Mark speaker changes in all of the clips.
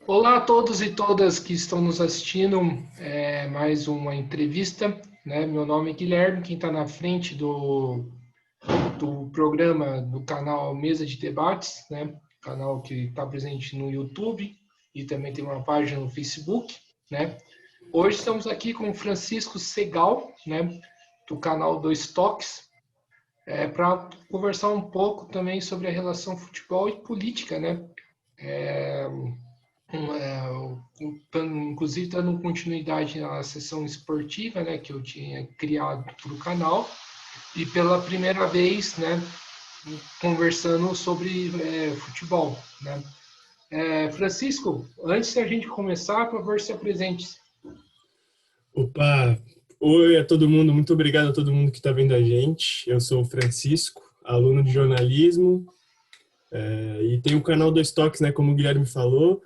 Speaker 1: Olá a todos e todas que estão nos assistindo, mais uma entrevista, né? Meu nome é Guilherme, quem está na frente do programa do canal Mesa de Debates, né? Canal que está presente no YouTube e também tem uma página no Facebook, né? Hoje estamos aqui com o Francisco Segal, né? Do canal Dois Toques, para conversar um pouco também sobre a relação futebol e política, né? Inclusive dando continuidade na sessão esportiva, né, que eu tinha criado para o canal, e pela primeira vez, né, conversando sobre futebol, né. Francisco, antes da gente começar, por favor, se apresente.
Speaker 2: Opa! Oi a todo mundo, muito obrigado a todo mundo que está vendo a gente. Eu sou o Francisco, aluno de jornalismo, e tenho o canal Dois Toques, né, como o Guilherme falou.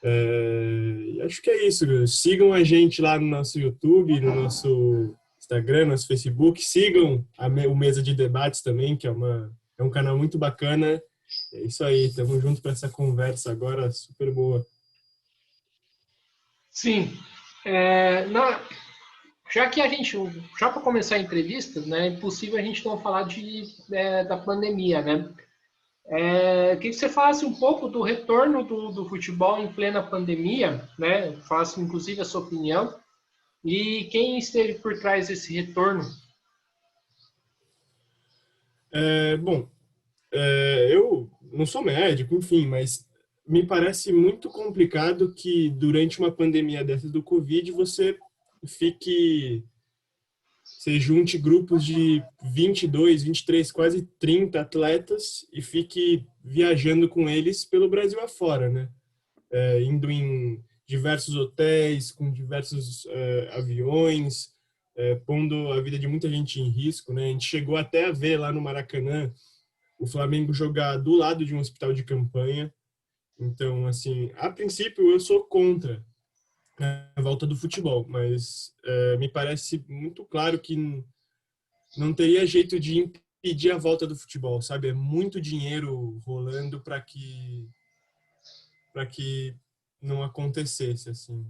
Speaker 2: E acho que é isso. Sigam a gente lá no nosso YouTube, no nosso Instagram, nosso Facebook. Sigam o Mesa de Debates também, que é um canal muito bacana. É isso aí, estamos juntos para essa conversa agora super boa.
Speaker 1: Sim, na, já que a gente, já para começar a entrevista, né, é impossível a gente não falar da pandemia, né? Queria que você falasse um pouco do retorno do futebol em plena pandemia, né? Faça inclusive a sua opinião. E quem esteve por trás desse retorno?
Speaker 2: Bom, eu não sou médico, enfim, mas me parece muito complicado que durante uma pandemia dessas do Covid você junte grupos de 22, 23, quase 30 atletas e fique viajando com eles pelo Brasil afora, né? Indo em diversos hotéis, com diversos aviões, pondo a vida de muita gente em risco, né? A gente chegou até a ver lá no Maracanã o Flamengo jogar do lado de um hospital de campanha. Então, assim, a princípio eu sou contra a volta do futebol, mas me parece muito claro que não teria jeito de impedir a volta do futebol, sabe? É muito dinheiro rolando para que não acontecesse assim.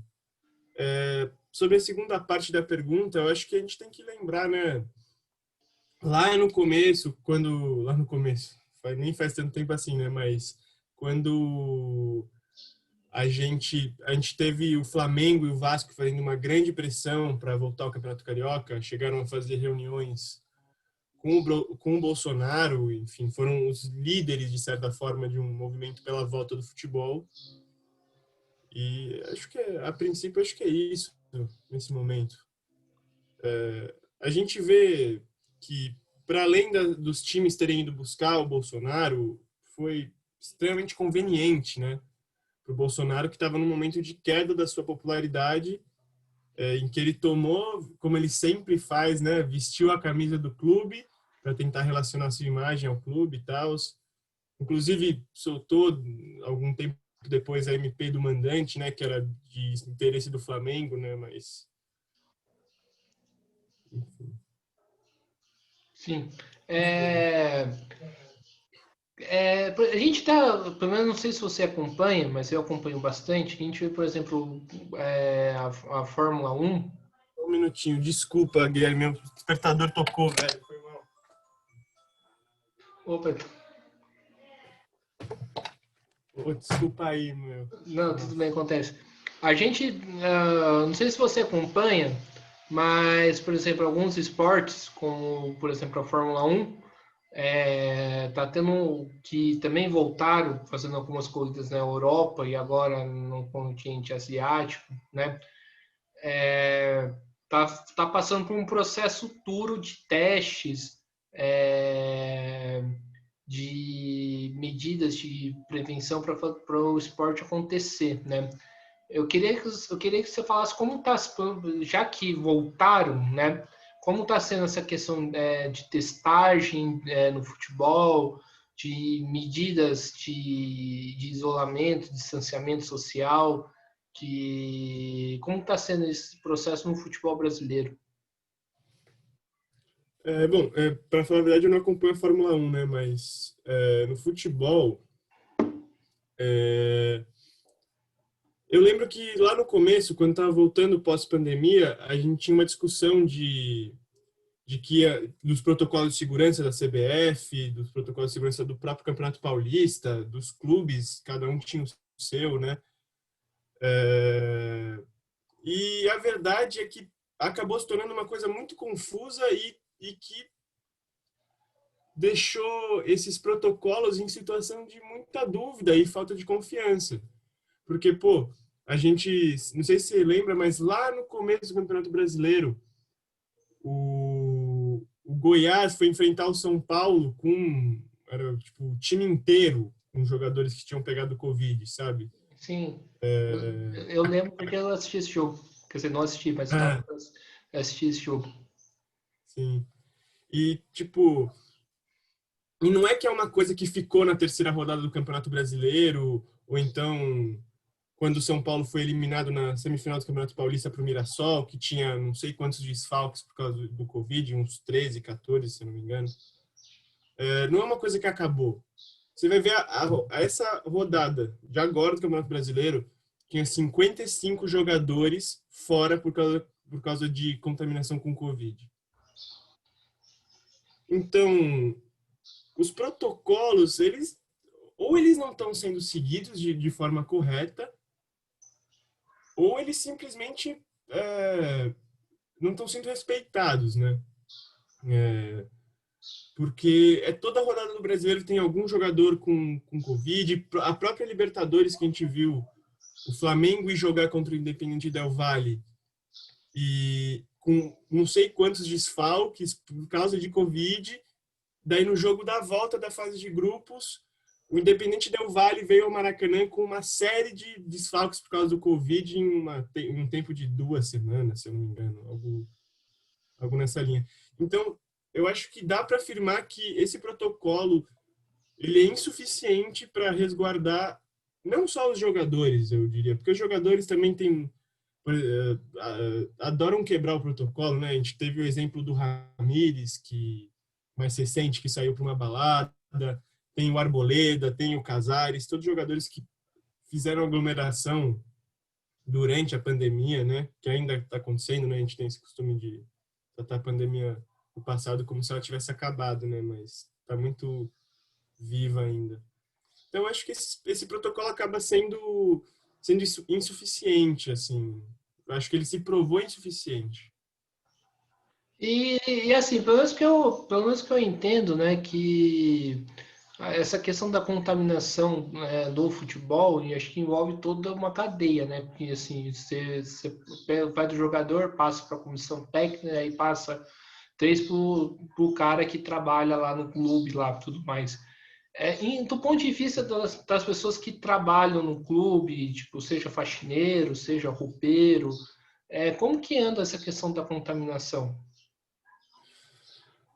Speaker 2: Sobre a segunda parte da pergunta, eu acho que a gente tem que lembrar, né? Lá no começo, nem faz tanto tempo assim, né? Mas quando a gente teve o Flamengo e o Vasco fazendo uma grande pressão para voltar ao Campeonato Carioca, chegaram a fazer reuniões com o Bolsonaro, enfim, foram os líderes, de certa forma, de um movimento pela volta do futebol. E a princípio, acho que é isso nesse momento. A gente vê que, para além dos times terem ido buscar o Bolsonaro, foi extremamente conveniente, né? Para o Bolsonaro, que estava num momento de queda da sua popularidade, em que ele tomou, como ele sempre faz, né? Vestiu a camisa do clube para tentar relacionar sua imagem ao clube e tal. Inclusive, soltou algum tempo depois a MP do mandante, né? Que era de interesse do Flamengo, né? Mas, enfim.
Speaker 1: Sim. É, a gente tá, pelo menos não sei se você acompanha, mas eu acompanho bastante. A gente vê, por exemplo, a Fórmula 1.
Speaker 2: Um minutinho, desculpa, Guilherme, meu despertador tocou, velho. Foi mal.
Speaker 1: Opa,
Speaker 2: Desculpa aí, meu.
Speaker 1: não, tudo bem,
Speaker 2: Nossa.
Speaker 1: acontece. A gente, não sei se você acompanha, mas, por exemplo, alguns esportes, como, por exemplo, a Fórmula 1, tá tendo que também voltaram fazendo algumas corridas na Europa e agora no continente asiático, né? Tá passando por um processo duro de testes, é, de medidas de prevenção para o esporte acontecer, né? Eu queria que você falasse como está, já que voltaram, né? Como está sendo essa questão de testagem no futebol, de medidas de isolamento, distanciamento social, como está sendo esse processo no futebol brasileiro?
Speaker 2: Bom, para falar a verdade, eu não acompanho a Fórmula 1, né? Mas no futebol, é, Eu lembro que lá no começo, quando estava voltando pós-pandemia, a gente tinha uma discussão de que dos protocolos de segurança da CBF, dos protocolos de segurança do próprio Campeonato Paulista, dos clubes, cada um tinha o seu, né? E a verdade é que acabou se tornando uma coisa muito confusa e que deixou esses protocolos em situação de muita dúvida e falta de confiança. Porque, pô, a gente, não sei se você lembra, mas lá no começo do Campeonato Brasileiro, o Goiás foi enfrentar o São Paulo era tipo o time inteiro com jogadores que tinham pegado Covid, sabe?
Speaker 1: Sim, eu lembro porque eu assisti esse jogo. Quer dizer, não assisti, mas estava
Speaker 2: Ah,
Speaker 1: assisti esse jogo.
Speaker 2: sim. E, tipo, e não é que é uma coisa que ficou na terceira rodada do Campeonato Brasileiro, ou então quando o São Paulo foi eliminado na semifinal do Campeonato Paulista para o Mirassol, que tinha não sei quantos desfalques por causa do Covid, uns 13, 14, se eu não me engano. Não é uma coisa que acabou. Você vai ver essa rodada de agora do Campeonato Brasileiro, tinha 55 jogadores fora por causa de contaminação com Covid. Então, os protocolos, eles não estão sendo seguidos de forma correta, ou eles simplesmente não estão sendo respeitados, né? É, porque toda rodada do Brasileiro tem algum jogador com Covid, a própria Libertadores que a gente viu, o Flamengo ir jogar contra o Independiente Del Valle e com não sei quantos desfalques por causa de Covid, daí no jogo da volta da fase de grupos, o Independiente Del Valle veio ao Maracanã com uma série de desfalques por causa do Covid em um tempo de 2 semanas, se eu não me engano, algo nessa linha. Então, eu acho que dá para afirmar que esse protocolo ele é insuficiente para resguardar não só os jogadores, eu diria, porque os jogadores também adoram quebrar o protocolo, né? A gente teve o exemplo do Ramires, que mais recente, que saiu para uma balada, tem o Arboleda, tem o Casares, todos jogadores que fizeram aglomeração durante a pandemia, né? Que ainda está acontecendo, né? A gente tem esse costume de tratar a pandemia no passado como se ela tivesse acabado, né? Mas está muito viva ainda. Então, acho que esse protocolo acaba sendo insuficiente, assim. Eu acho que ele se provou insuficiente.
Speaker 1: E assim, pelo menos que eu entendo, né, que essa questão da contaminação do futebol, e acho que envolve toda uma cadeia, né? Porque assim, você vai do jogador, passa para a comissão técnica, aí passa três para o cara que trabalha lá no clube, lá tudo mais. Do ponto de vista das pessoas que trabalham no clube, tipo, seja faxineiro, seja roupeiro, como que anda essa questão da contaminação?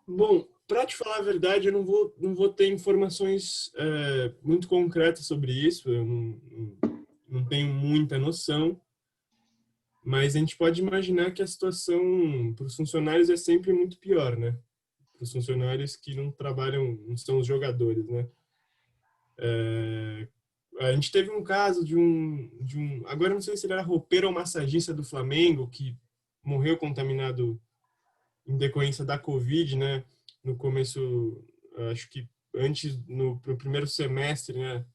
Speaker 2: Bom, para te falar a verdade, eu não vou ter informações muito concretas sobre isso, eu não tenho muita noção, mas a gente pode imaginar que a situação para os funcionários é sempre muito pior, né? Para os funcionários que não trabalham, não são os jogadores, né? A gente teve um caso agora eu não sei se ele era roupeiro ou massagista do Flamengo, que morreu contaminado em decorrência da Covid, né? No começo, acho que antes, no primeiro semestre, né,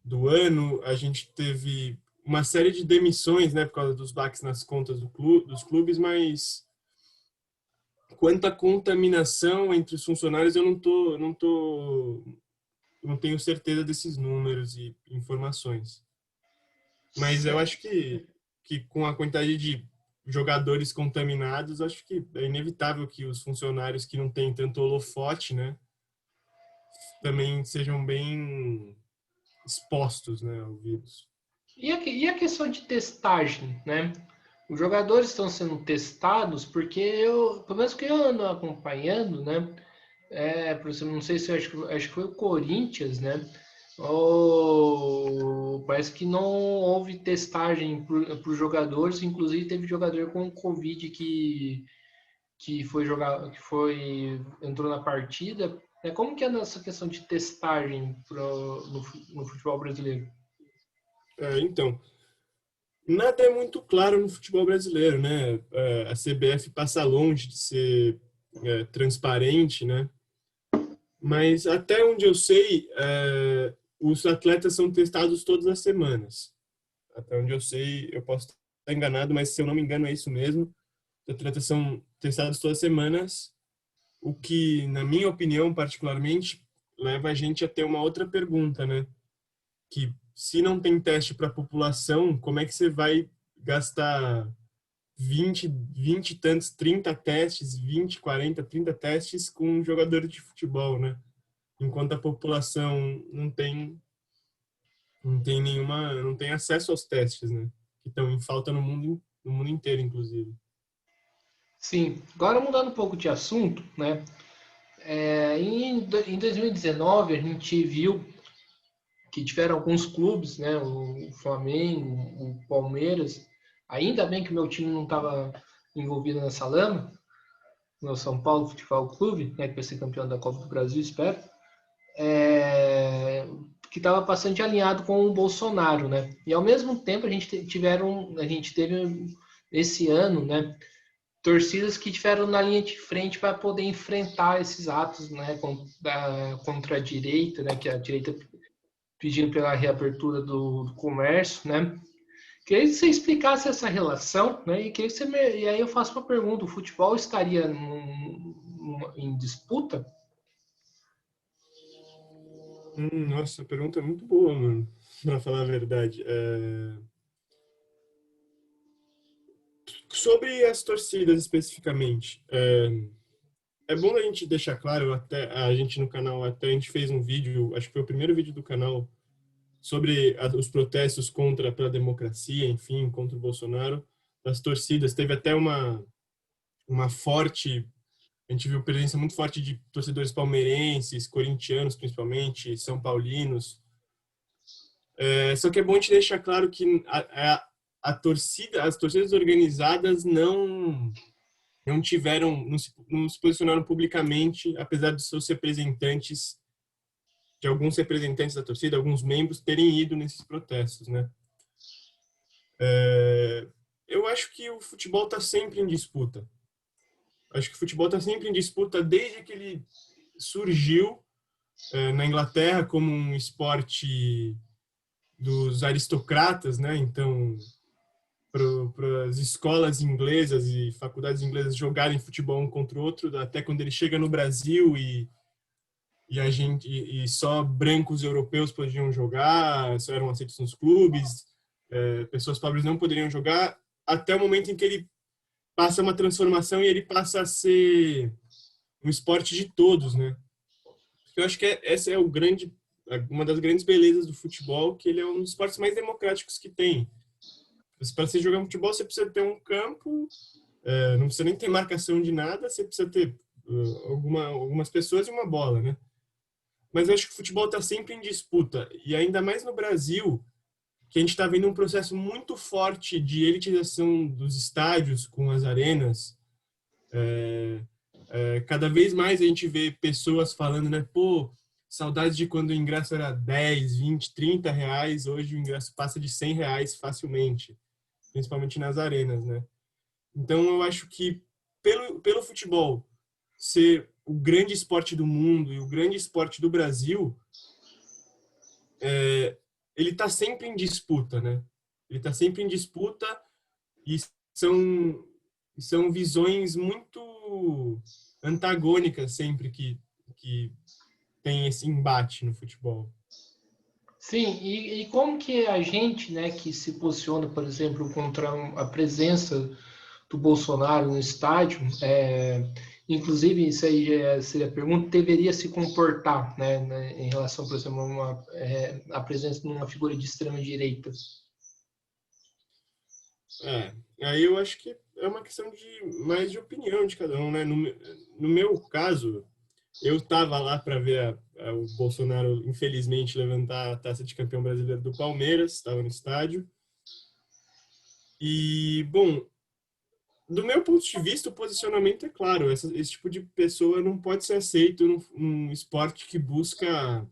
Speaker 2: do ano, a gente teve uma série de demissões, né, por causa dos baques nas contas dos clubes, mas quanto à contaminação entre os funcionários, eu não tenho certeza desses números e informações. Mas eu acho que com a quantidade de jogadores contaminados, acho que é inevitável que os funcionários que não têm tanto holofote, né, também sejam bem expostos, né, ao vírus.
Speaker 1: E a questão de testagem, né? Os jogadores estão sendo testados porque pelo menos que eu ando acompanhando, né? Por exemplo, não sei se acho que foi o Corinthians, né? Parece que não houve testagem para os jogadores, inclusive teve jogador com Covid que foi jogar, entrou na partida. Como que é essa questão de testagem no futebol brasileiro?
Speaker 2: Então, nada é muito claro no futebol brasileiro, né? A CBF passa longe de ser transparente, né? Mas até onde eu sei, os atletas são testados todas as semanas. Até onde eu sei, eu posso estar enganado, mas se eu não me engano é isso mesmo. Os atletas são testados todas as semanas, o que, na minha opinião, particularmente, leva a gente a ter uma outra pergunta, né? Que se não tem teste para a população, como é que você vai gastar 20 e tantos, 30 testes, 20, 40, 30 testes com um jogador de futebol, né? Enquanto a população não tem nenhuma, não tem acesso aos testes, né? Que estão em falta no mundo inteiro, inclusive.
Speaker 1: Sim, agora mudando um pouco de assunto, né? Em 2019 a gente viu que tiveram alguns clubes, né? O Flamengo, o Palmeiras. Ainda bem que o meu time não estava envolvido nessa lama, no São Paulo Futebol Clube, né? Que vai ser campeão da Copa do Brasil, espero. Que estava bastante alinhado com o Bolsonaro, né? E ao mesmo tempo a gente teve esse ano, né? Torcidas que tiveram na linha de frente para poder enfrentar esses atos, né? Contra a direita, né? Que a direita pedindo pela reabertura do comércio, né? Queria que você explicasse essa relação, né? E aí eu faço uma pergunta: o futebol estaria em disputa?
Speaker 2: Nossa, a pergunta é muito boa, mano, pra falar a verdade. Sobre as torcidas especificamente, é bom a gente deixar claro, até a gente no canal, até a gente fez um vídeo, acho que foi o primeiro vídeo do canal, sobre os protestos pela democracia, enfim, contra o Bolsonaro, das torcidas. Teve até uma forte, a gente viu presença muito forte de torcedores palmeirenses, corintianos principalmente, são paulinos. Só que é bom a gente deixar claro que as torcidas organizadas não se posicionaram publicamente, apesar de seus representantes, de alguns representantes da torcida, alguns membros terem ido nesses protestos, né? Eu acho que o futebol está sempre em disputa. Acho que o futebol está sempre em disputa desde que ele surgiu na Inglaterra como um esporte dos aristocratas, né? Então, para as escolas inglesas e faculdades inglesas jogarem futebol um contra o outro, até quando ele chega no Brasil e só brancos europeus podiam jogar, só eram aceitos nos clubes, pessoas pobres não poderiam jogar, até o momento em que ele passa uma transformação e ele passa a ser um esporte de todos, né? Eu acho que essa é uma das grandes belezas do futebol, que ele é um dos esportes mais democráticos que tem. Para você jogar futebol, você precisa ter um campo, não precisa nem ter marcação de nada, você precisa ter algumas pessoas e uma bola, né? Mas eu acho que o futebol está sempre em disputa, e ainda mais no Brasil, que a gente está vendo um processo muito forte de elitização dos estádios com as arenas. Cada vez mais a gente vê pessoas falando, né? Pô, saudades de quando o ingresso era 10, 20, 30 reais, hoje o ingresso passa de 100 reais facilmente, principalmente nas arenas, né? Então eu acho que pelo futebol ser o grande esporte do mundo e o grande esporte do Brasil, ele está sempre em disputa, né? Ele está sempre em disputa e são visões muito antagônicas sempre que tem esse embate no futebol.
Speaker 1: Sim, e como que a gente, né, que se posiciona, por exemplo, contra a presença do Bolsonaro no estádio, inclusive isso aí seria a pergunta, deveria se comportar, né, em relação, por exemplo, a presença de uma figura de extrema direita?
Speaker 2: Aí eu acho que é uma questão mais de opinião de cada um, né? No meu caso, eu estava lá para ver o Bolsonaro, infelizmente, levantar a taça de campeão brasileiro do Palmeiras, estava no estádio. E, bom, do meu ponto de vista, o posicionamento é claro. Esse tipo de pessoa não pode ser aceito num esporte que busca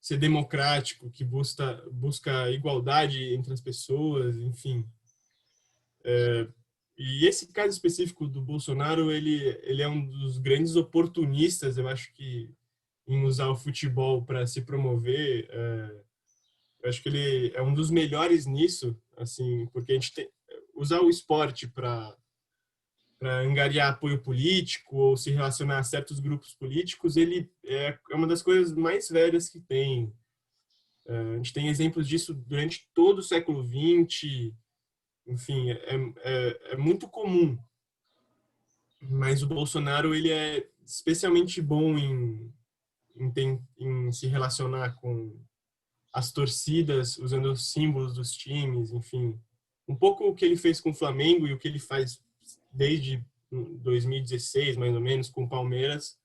Speaker 2: ser democrático, que busca igualdade entre as pessoas, enfim. E esse caso específico do Bolsonaro, ele é um dos grandes oportunistas, eu acho que, em usar o futebol para se promover. Eu acho que ele é um dos melhores nisso, assim, porque a gente tem, usar o esporte para angariar apoio político ou se relacionar a certos grupos políticos, ele é uma das coisas mais velhas que tem. A gente tem exemplos disso durante todo o século XX, enfim, é muito comum. Mas o Bolsonaro, ele é especialmente bom em se relacionar com as torcidas, usando os símbolos dos times, enfim. Um pouco o que ele fez com o Flamengo e o que ele faz desde 2016, mais ou menos, com o Palmeiras,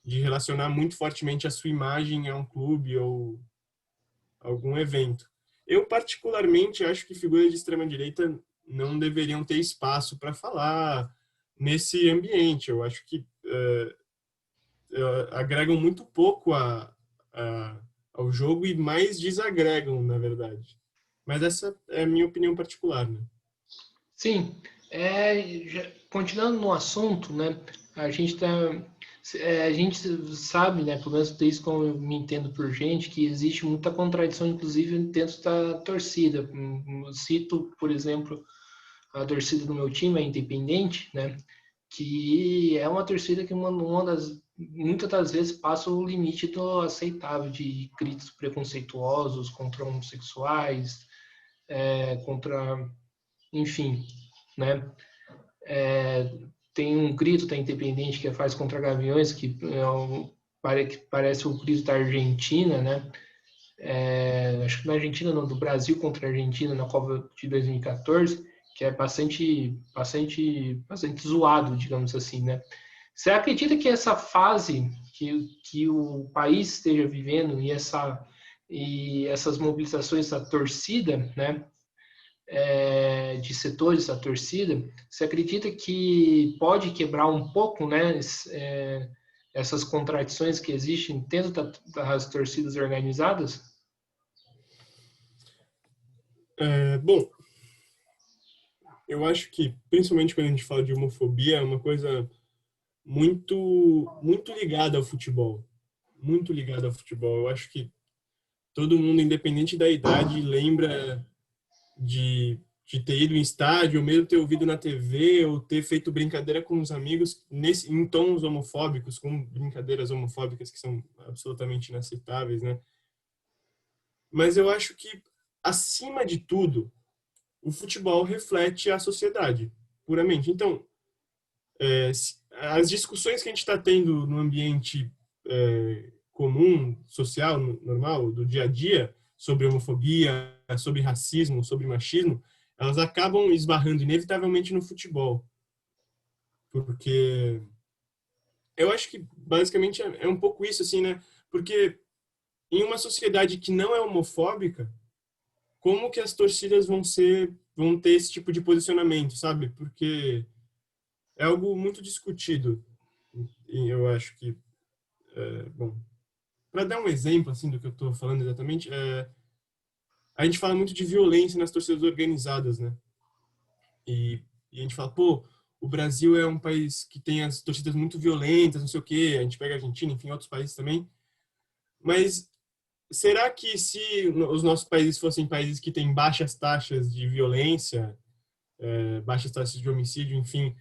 Speaker 2: de relacionar muito fortemente a sua imagem a um clube ou algum evento. Eu, particularmente, acho que figuras de extrema-direita não deveriam ter espaço para falar nesse ambiente. Eu acho que agregam muito pouco ao jogo e mais desagregam, na verdade. Mas essa é a minha opinião particular, né?
Speaker 1: Sim, continuando no assunto, né? A gente tá, a gente sabe, né? Pelo menos desde como eu me entendo por gente, que existe muita contradição, inclusive dentro da torcida. Eu cito, por exemplo, a torcida do meu time, a Independente, né? Que é uma torcida que muitas das vezes passa o limite do aceitável de gritos preconceituosos contra homossexuais, contra, enfim, né? Tem um grito da Independente que faz contra Gaviões, que parece o grito da Argentina, né? Acho que na Argentina não, do Brasil contra a Argentina na Copa de 2014, que é bastante zoado, digamos assim, né? Você acredita que essa fase que o país esteja vivendo e essas mobilizações da torcida, né? De setores da torcida, você acredita que pode quebrar um pouco, né, essas contradições que existem dentro das torcidas organizadas?
Speaker 2: Bom, eu acho que, principalmente quando a gente fala de homofobia, é uma coisa muito ligada ao futebol. Muito ligada ao futebol. Eu acho que todo mundo, independente da idade, lembra de ter ido em estádio, ou mesmo ter ouvido na TV, ou ter feito brincadeira com os amigos em tons homofóbicos, com brincadeiras homofóbicas que são absolutamente inaceitáveis, né? Mas eu acho que, acima de tudo, o futebol reflete a sociedade, puramente. Então, as discussões que a gente está tendo no ambiente comum, social, normal, do dia a dia, sobre homofobia, sobre racismo, sobre machismo, elas acabam esbarrando inevitavelmente no futebol. Porque eu acho que basicamente é um pouco isso, assim, né? Porque em uma sociedade que não é homofóbica, como que as torcidas vão ter esse tipo de posicionamento, sabe? Porque é algo muito discutido. E eu acho que, bom, para dar um exemplo assim do que eu estou falando exatamente, a gente fala muito de violência nas torcidas organizadas, né? E a gente fala, pô, o Brasil é um país que tem as torcidas muito violentas, não sei o quê. A gente pega a Argentina, enfim, outros países também. Mas será que se os nossos países fossem países que têm baixas taxas de violência, baixas taxas de homicídio, enfim,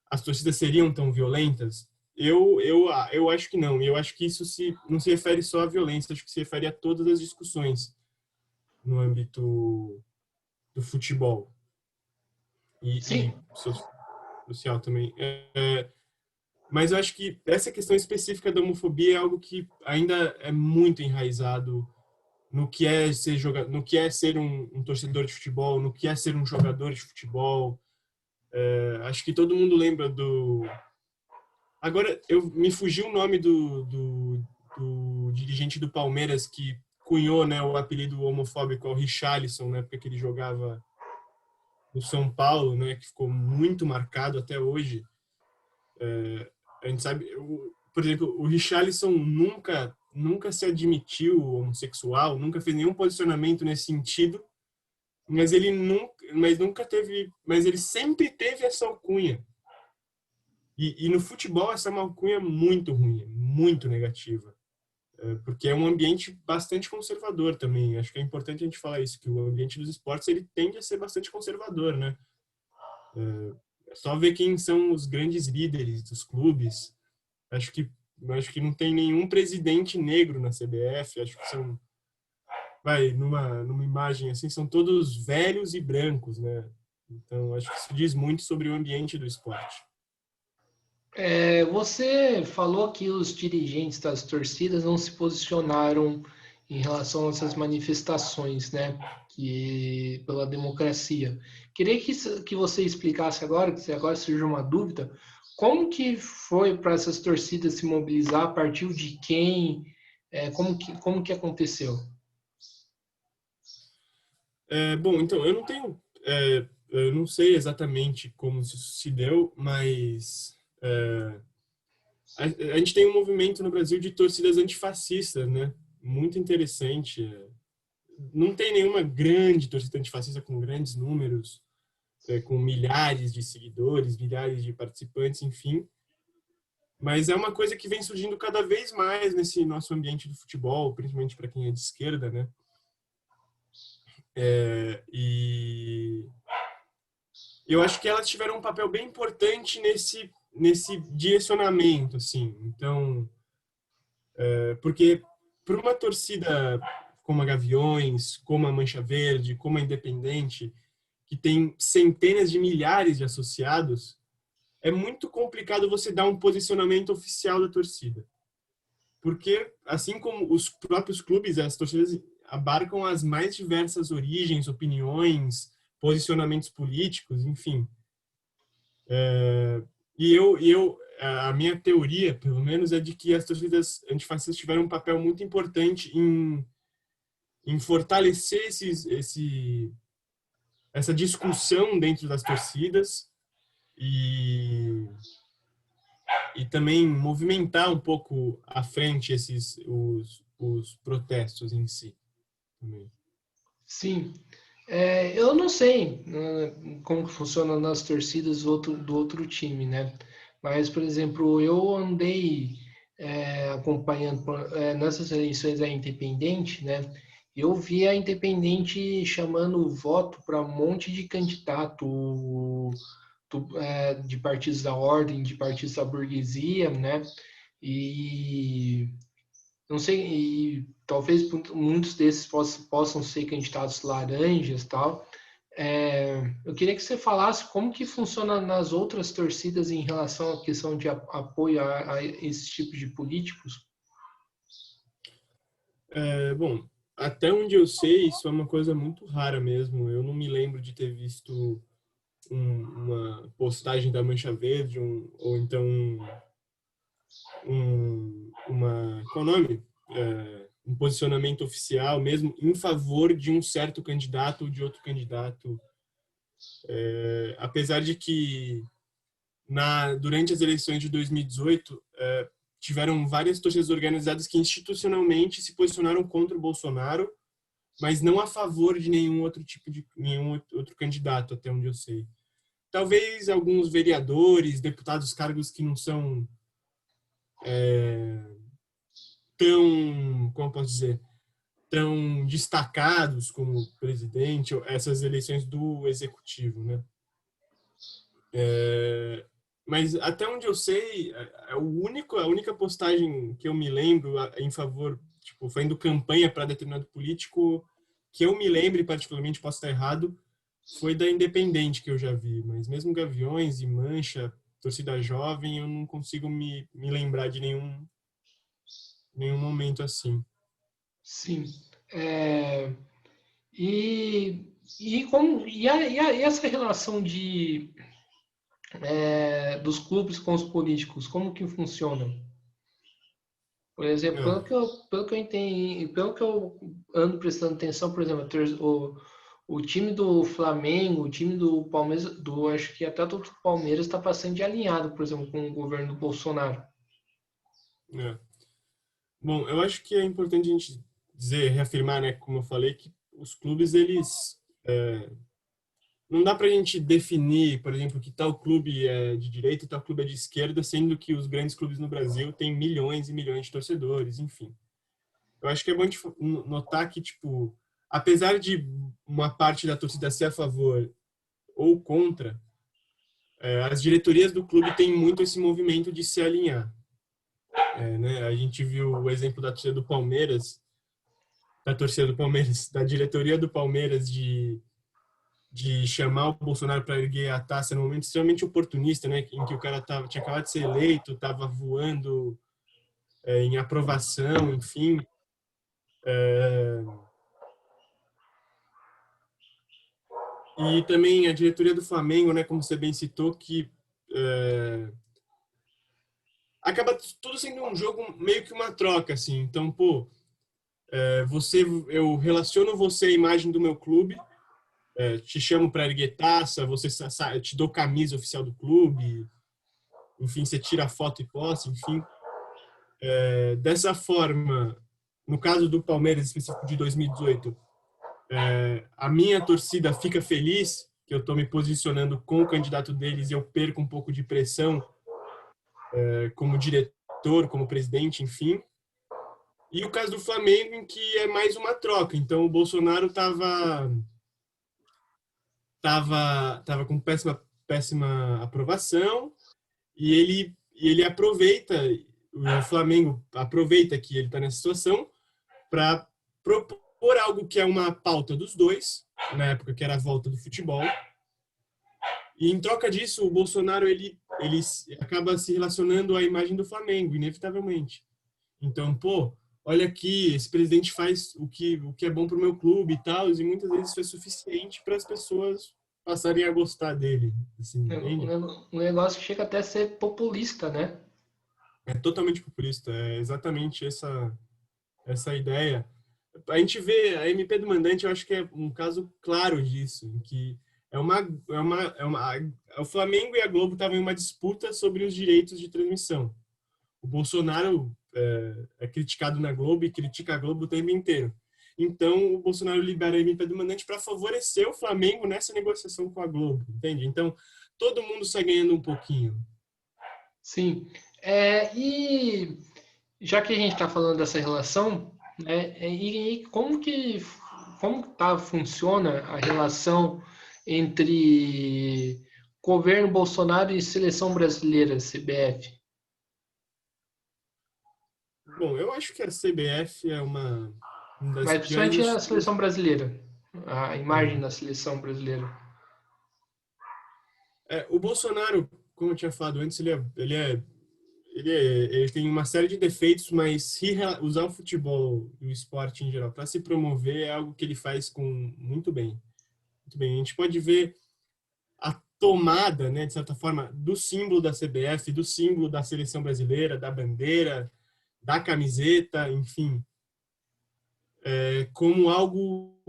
Speaker 2: as torcidas seriam tão violentas? Eu acho que não. E eu acho que isso não se refere só à violência, acho que se refere a todas as discussões no âmbito do futebol e
Speaker 1: Sim,
Speaker 2: social também. Mas eu acho que essa questão específica da homofobia é algo que ainda é muito enraizado no que é ser no que é ser um torcedor de futebol, no que é ser um jogador de futebol. Acho que todo mundo lembra do. Agora me fugiu o nome do dirigente do Palmeiras que cunhou, né, o apelido homofóbico ao Richarlison, na época que ele jogava no São Paulo, né, que ficou muito marcado até hoje. A gente sabe, por exemplo, o Richarlison nunca se admitiu homossexual, nunca fez nenhum posicionamento nesse sentido, mas ele sempre teve essa alcunha. E no futebol essa é uma alcunha muito ruim, muito negativa, porque é um ambiente bastante conservador também. Acho que é importante a gente falar isso, que o ambiente dos esportes ele tende a ser bastante conservador, né? É só ver quem são os grandes líderes dos clubes. Acho que não tem nenhum presidente negro na CBF. Acho que são, numa imagem assim, são todos velhos e brancos, né? Então, acho que isso diz muito sobre o ambiente do esporte.
Speaker 1: Você falou que os dirigentes das torcidas não se posicionaram em relação a essas manifestações, né, pela democracia. Queria que você explicasse agora, que agora surgiu uma dúvida, como que foi para essas torcidas se mobilizar, partiu de quem, como que aconteceu?
Speaker 2: Bom, então, eu não sei exatamente como isso se deu, mas a gente tem um movimento no Brasil de torcidas antifascistas, né? Muito interessante. Não tem nenhuma grande torcida antifascista com grandes números, com milhares de seguidores, milhares de participantes, enfim. Mas é uma coisa que vem surgindo cada vez mais nesse nosso ambiente do futebol, principalmente para quem é de esquerda, né? E eu acho que elas tiveram um papel bem importante nesse direcionamento, assim. Então, porque para uma torcida como a Gaviões, como a Mancha Verde, como a Independente, que tem centenas de milhares de associados, é muito complicado você dar um posicionamento oficial da torcida. Porque, assim como os próprios clubes, as torcidas abarcam as mais diversas origens, opiniões, posicionamentos políticos, enfim. A minha teoria, pelo menos, é de que as torcidas antifascistas tiveram um papel muito importante em fortalecer essa discussão dentro das torcidas e também movimentar um pouco à frente os protestos em si. Também.
Speaker 1: Sim, eu não sei como que funciona nas torcidas do outro time, né? Mas, por exemplo, eu andei acompanhando nessas eleições da Independente, né? Eu vi a Independente chamando o voto para um monte de candidato de partidos da ordem, de partidos da burguesia, né? E não sei, e talvez muitos desses possam ser candidatos laranjas e tal. Eu queria que você falasse como que funciona nas outras torcidas em relação à questão de apoio a esse tipo de políticos.
Speaker 2: Bom, até onde eu sei, isso é uma coisa muito rara mesmo. Eu não me lembro de ter visto uma postagem da Mancha Verde, ou então qual é o nome? Um posicionamento oficial mesmo em favor de um certo candidato ou de outro candidato. Apesar de que durante as eleições de 2018 tiveram várias torcidas organizadas que institucionalmente se posicionaram contra o Bolsonaro, mas não a favor de nenhum outro candidato, até onde eu sei. Talvez alguns vereadores, deputados, cargos que não são tão, como posso dizer, tão destacados como presidente, essas eleições do executivo, né? Mas até onde eu sei, a única postagem que eu me lembro em favor, tipo, fazendo campanha para determinado político, que eu me lembre particularmente, posso estar errado, foi da Independente que eu já vi. Mas mesmo Gaviões e Mancha, torcida jovem, eu não consigo me lembrar de nenhum momento assim.
Speaker 1: Sim. E essa relação dos clubes com os políticos, como que funciona? Por exemplo,
Speaker 2: Não,
Speaker 1: pelo que eu entendi, pelo que eu ando prestando atenção, por exemplo, o time do Flamengo, o time do Palmeiras, acho que até do Palmeiras está bastante alinhado, por exemplo, com o governo do Bolsonaro.
Speaker 2: não. Bom, eu acho que é importante a gente dizer, reafirmar, né, como eu falei, que os clubes, eles... não dá para a gente definir, por exemplo, que tal clube é de direita e tal clube é de esquerda, sendo que os grandes clubes no Brasil têm milhões e milhões de torcedores, enfim. Eu acho que é bom notar que, tipo, apesar de uma parte da torcida ser a favor ou contra, as diretorias do clube têm muito esse movimento de se alinhar. Né? A gente viu o exemplo da diretoria do Palmeiras de chamar o Bolsonaro para erguer a taça num momento extremamente oportunista, né? Em que o cara tinha acabado de ser eleito, estava voando em aprovação, enfim. E também a diretoria do Flamengo, né? Como você bem citou, que acaba tudo sendo um jogo meio que uma troca, assim. Então, pô, eu relaciono você à imagem do meu clube, te chamo para erguer taça, eu te dou camisa oficial do clube, enfim, você tira foto e posta, enfim. Dessa forma, no caso do Palmeiras específico de 2018, a minha torcida fica feliz que eu estou me posicionando com o candidato deles e eu perco um pouco de pressão como diretor, como presidente, enfim. E o caso do Flamengo, em que é mais uma troca. Então, o Bolsonaro tava com péssima aprovação e ele aproveita, o Flamengo aproveita que ele está nessa situação para propor algo que é uma pauta dos dois, na época que era a volta do futebol. E em troca disso, o Bolsonaro ele acaba se relacionando à imagem do Flamengo, inevitavelmente. Então, pô, olha aqui, esse presidente faz o que é bom para o meu clube e tal, e muitas vezes isso é suficiente para as pessoas passarem a gostar dele, assim, entende?
Speaker 1: Um negócio que chega até a ser populista, né?
Speaker 2: É totalmente populista, é exatamente essa ideia. A gente vê a MP do mandante, eu acho que é um caso claro disso, em que o Flamengo e a Globo estavam em uma disputa sobre os direitos de transmissão. O Bolsonaro é criticado na Globo e critica a Globo o tempo inteiro. Então, o Bolsonaro libera a MP do mandante para favorecer o Flamengo nessa negociação com a Globo, entende? Então, todo mundo sai ganhando um pouquinho.
Speaker 1: Sim. E já que a gente está falando dessa relação, né, e funciona a relação entre governo Bolsonaro e seleção brasileira, CBF?
Speaker 2: Bom, eu acho que a CBF é uma das
Speaker 1: Mas
Speaker 2: piores
Speaker 1: principalmente a
Speaker 2: instituições.
Speaker 1: seleção brasileira, a imagem da seleção brasileira.
Speaker 2: O Bolsonaro, como eu tinha falado antes, ele tem uma série de defeitos, mas usar o futebol e o esporte em geral para se promover é algo que ele faz com muito bem. Muito bem. A gente pode ver a tomada, né, de certa forma, do símbolo da CBF, do símbolo da seleção brasileira, da bandeira, da camiseta, enfim, como algo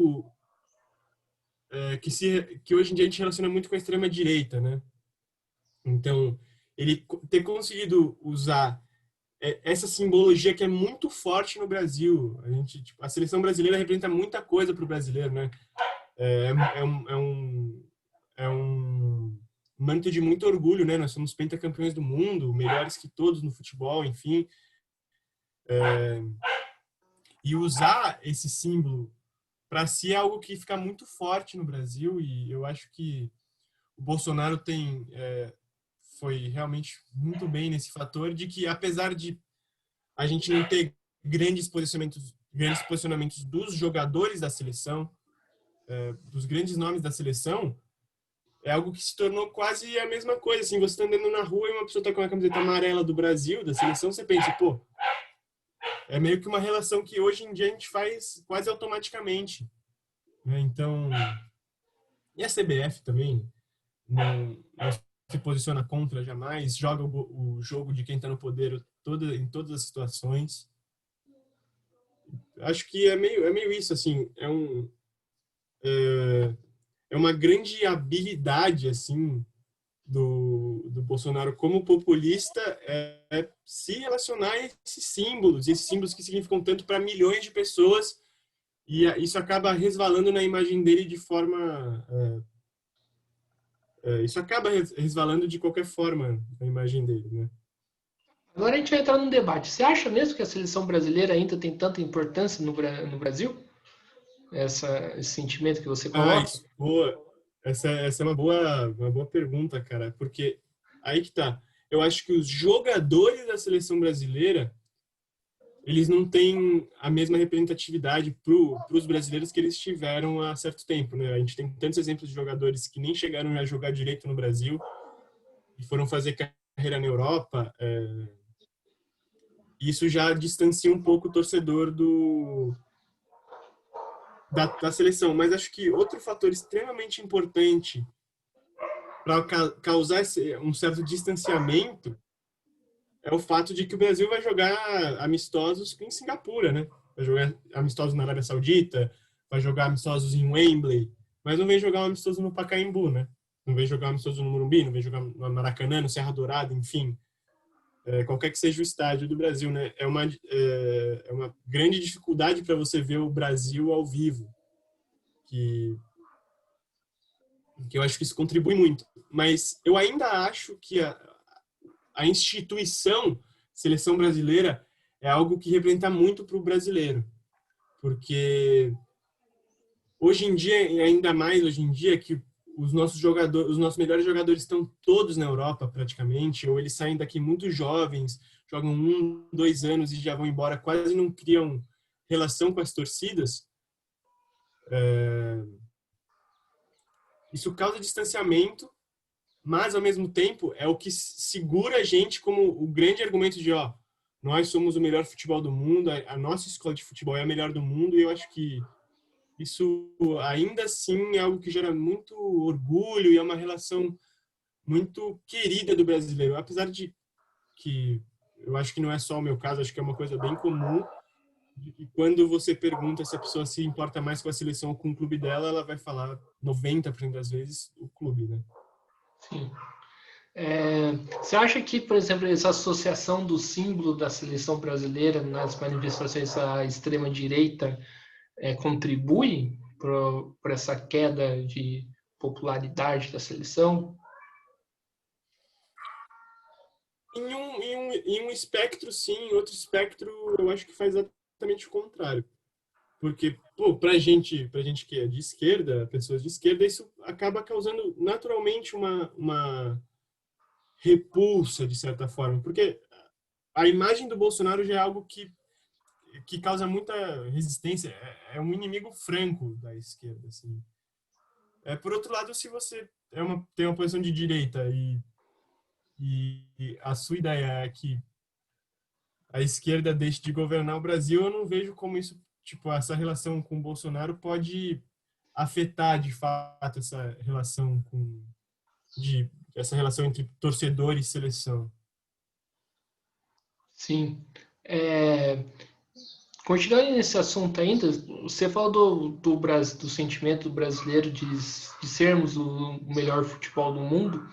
Speaker 2: que hoje em dia a gente relaciona muito com a extrema direita, né? Então, ele ter conseguido usar essa simbologia que é muito forte no Brasil. A seleção brasileira representa muita coisa para o brasileiro, né? É, é, um, é, um, é um manto de muito orgulho, né? Nós somos pentacampeões do mundo, melhores que todos no futebol, enfim. E usar esse símbolo para si é algo que fica muito forte no Brasil e eu acho que o Bolsonaro foi realmente muito bem nesse fator de que, apesar de a gente não ter grandes posicionamentos dos jogadores da seleção, dos grandes nomes da seleção, é algo que se tornou quase a mesma coisa. Assim, você está andando na rua e uma pessoa está com a camiseta amarela do Brasil, da seleção, você pensa, pô, é meio que uma relação que hoje em dia a gente faz quase automaticamente. Né? Então, e a CBF também não se posiciona contra jamais, joga o jogo de quem está no poder em todas as situações. Acho que é meio isso, assim, é uma grande habilidade, assim, do Bolsonaro como populista é se relacionar a esses símbolos que significam tanto para milhões de pessoas, e isso acaba resvalando na imagem dele de forma... isso acaba resvalando de qualquer forma na imagem dele, né?
Speaker 1: Agora a gente vai entrar num debate. Você acha mesmo que a seleção brasileira ainda tem tanta importância no Brasil? Esse sentimento que você coloca?
Speaker 2: Isso, boa. Essa é uma boa pergunta, cara, porque aí que tá. Eu acho que os jogadores da seleção brasileira, eles não têm a mesma representatividade para os brasileiros que eles tiveram há certo tempo, né? A gente tem tantos exemplos de jogadores que nem chegaram a jogar direito no Brasil e foram fazer carreira na Europa. Isso já distancia um pouco o torcedor da seleção. Mas acho que outro fator extremamente importante para causar um certo distanciamento é o fato de que o Brasil vai jogar amistosos em Singapura, né? Vai jogar amistosos na Arábia Saudita, vai jogar amistosos em Wembley, mas não vem jogar um amistoso no Pacaembu, né? Não vem jogar um amistoso no Morumbi, não vem jogar no Maracanã, no Serra Dourada, enfim. Qualquer que seja o estádio do Brasil, né? É uma grande dificuldade para você ver o Brasil ao vivo, que eu acho que isso contribui muito. Mas eu ainda acho que a instituição seleção brasileira é algo que representa muito para o brasileiro, porque hoje em dia, e ainda mais hoje em dia, que os nossos jogadores, os nossos melhores jogadores estão todos na Europa praticamente, ou eles saem daqui muito jovens, jogam 1, 2 anos e já vão embora, quase não criam relação com as torcidas. Isso causa distanciamento, mas ao mesmo tempo é o que segura a gente como o grande argumento de, ó, nós somos o melhor futebol do mundo, a nossa escola de futebol é a melhor do mundo, e eu acho que isso ainda assim é algo que gera muito orgulho e é uma relação muito querida do brasileiro, apesar de que eu acho que não é só o meu caso, acho que é uma coisa bem comum, e quando você pergunta se a pessoa se importa mais com a seleção ou com o clube dela, ela vai falar 90% das vezes o clube, né?
Speaker 1: Sim. Você acha que, por exemplo, essa associação do símbolo da seleção brasileira nas manifestações à extrema-direita contribui para essa queda de popularidade da seleção?
Speaker 2: Em um espectro, sim, em outro espectro, eu acho que faz exatamente o contrário. Porque, pô, pra gente que é de esquerda, pessoas de esquerda, isso acaba causando naturalmente uma repulsa, de certa forma. Porque a imagem do Bolsonaro já é algo que causa muita resistência. É um inimigo franco da esquerda, assim. Por outro lado, se você tem uma posição de direita e a sua ideia é que a esquerda deixe de governar o Brasil, eu não vejo como isso, tipo, essa relação com o Bolsonaro pode afetar de fato essa relação entre torcedor e seleção.
Speaker 1: Sim. Continuando nesse assunto ainda, você falou do sentimento brasileiro de sermos o melhor futebol do mundo.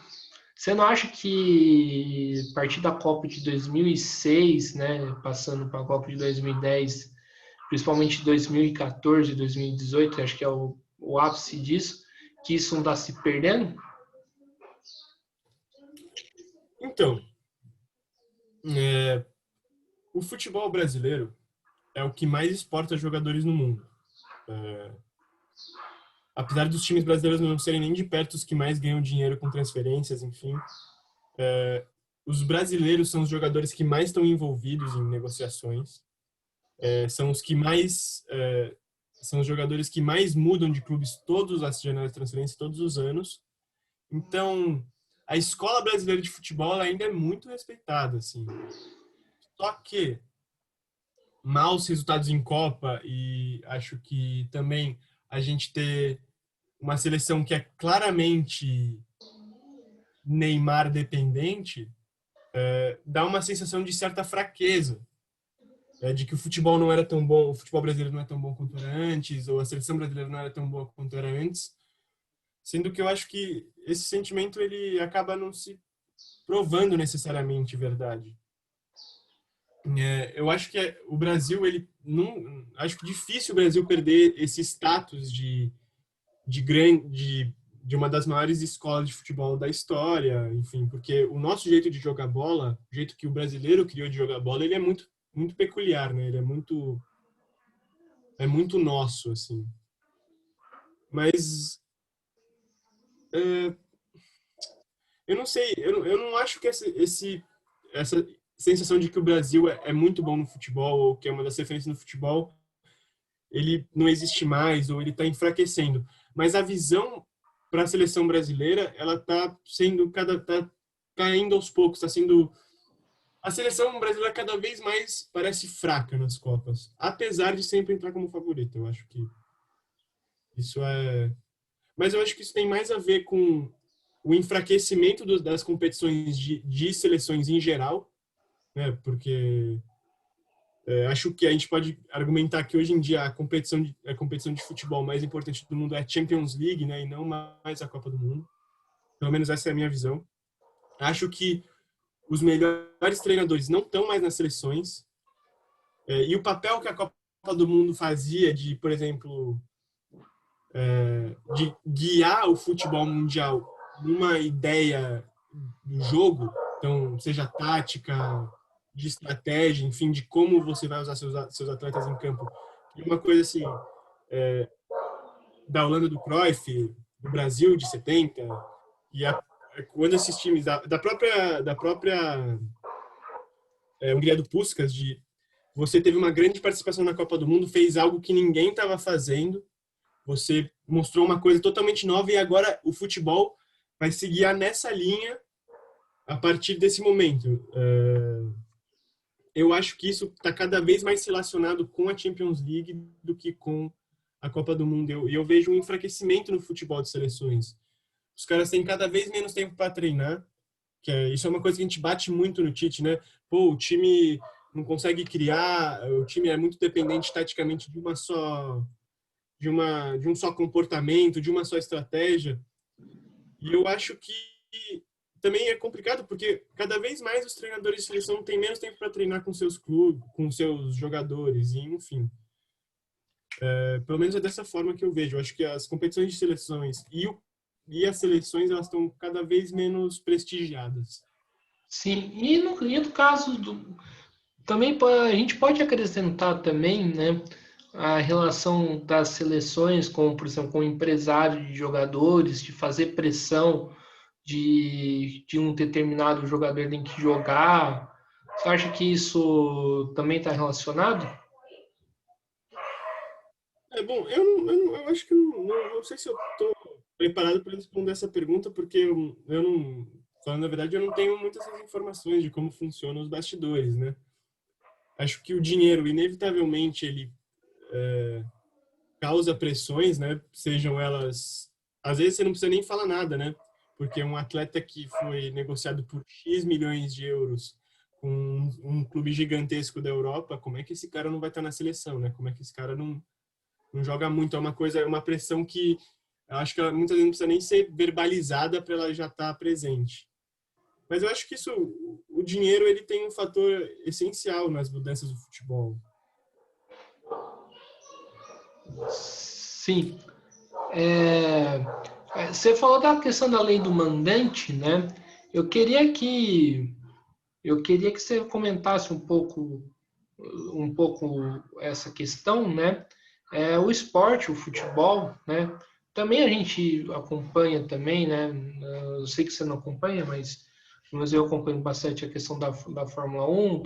Speaker 1: Você não acha que a partir da Copa de 2006, né, passando para a Copa de 2010, principalmente 2014 e 2018, acho que é o ápice disso, que isso não está se perdendo?
Speaker 2: Então, o futebol brasileiro é o que mais exporta jogadores no mundo. Apesar dos times brasileiros não serem nem de perto os que mais ganham dinheiro com transferências, enfim, os brasileiros são os jogadores que mais estão envolvidos em negociações, são os que mais são os jogadores que mais mudam de clubes todas as janelas de transferência todos os anos. Então, a escola brasileira de futebol ainda é muito respeitada, assim. Só que maus resultados em Copa e acho que também a gente ter uma seleção que é claramente Neymar dependente dá uma sensação de certa fraqueza, de que o futebol não era tão bom, o futebol brasileiro não é tão bom quanto era antes, ou a seleção brasileira não era tão boa quanto era antes, sendo que eu acho que esse sentimento ele acaba não se provando necessariamente verdade. Eu acho que o Brasil, ele não, acho que difícil o Brasil perder esse status de uma das maiores escolas de futebol da história, enfim, porque o nosso jeito de jogar bola, o jeito que o brasileiro criou de jogar bola, ele é muito peculiar, né? Ele é muito nosso, assim. Mas eu não sei, eu não acho que essa sensação de que o Brasil é muito bom no futebol, ou que é uma das referências no futebol, ele não existe mais, ou ele está enfraquecendo. Mas a visão para a seleção brasileira, ela está sendo tá caindo aos poucos, está sendo a seleção brasileira cada vez mais parece fraca nas Copas, apesar de sempre entrar como favorita. Eu acho que isso é, mas eu acho que isso tem mais a ver com o enfraquecimento das competições de seleções em geral, né? Porque acho que a gente pode argumentar que hoje em dia a competição de futebol mais importante do mundo é a Champions League, né? E não mais a Copa do Mundo. Pelo menos essa é a minha visão. Acho que os melhores treinadores não estão mais nas seleções. E o papel que a Copa do Mundo fazia de, por exemplo, de guiar o futebol mundial numa ideia do jogo, então, seja tática, de estratégia, enfim, de como você vai usar seus atletas em campo. E uma coisa assim, da Holanda do Cruyff, do Brasil de 70, e quando esses times, da própria Hungria do Puskás, você teve uma grande participação na Copa do Mundo, fez algo que ninguém estava fazendo, você mostrou uma coisa totalmente nova e agora o futebol vai se guiar nessa linha a partir desse momento. Eu acho que isso está cada vez mais relacionado com a Champions League do que com a Copa do Mundo. E eu vejo um enfraquecimento no futebol de seleções. Os caras têm cada vez menos tempo para treinar, isso é uma coisa que a gente bate muito no Tite, né? Pô, o time não consegue criar, o time é muito dependente taticamente de um só comportamento, de uma só estratégia. E eu acho que também é complicado porque cada vez mais os treinadores de seleção têm menos tempo para treinar com seus clubes, com seus jogadores, e enfim. Pelo menos é dessa forma que eu vejo. Eu acho que as competições de seleções e as seleções elas estão cada vez menos prestigiadas.
Speaker 1: Sim, e no caso também a gente pode acrescentar também, né, a relação das seleções com, por exemplo, com o empresário de jogadores, de fazer pressão de um determinado jogador tem que jogar. Você acha que isso também está relacionado?
Speaker 2: Bom, eu acho que não sei se eu estou preparado para responder essa pergunta, porque eu não, falando a verdade, eu não tenho muitas informações de como funcionam os bastidores, né? Acho que o dinheiro, inevitavelmente, ele causa pressões, né? Sejam elas... Às vezes você não precisa nem falar nada, né? Porque um atleta que foi negociado por X milhões de euros com um clube gigantesco da Europa, como é que esse cara não vai estar na seleção, né? Como é que esse cara não joga muito? É uma pressão que eu acho que ela, muitas vezes não precisa nem ser verbalizada para ela já estar presente. Mas eu acho que o dinheiro ele tem um fator essencial nas mudanças do futebol.
Speaker 1: Sim. Você falou da questão da lei do mandante, né? Eu queria que eu queria que você comentasse um pouco essa questão, né? O esporte, o futebol, né? Também a gente acompanha também, né? Eu sei que você não acompanha, mas eu acompanho bastante a questão da Fórmula 1,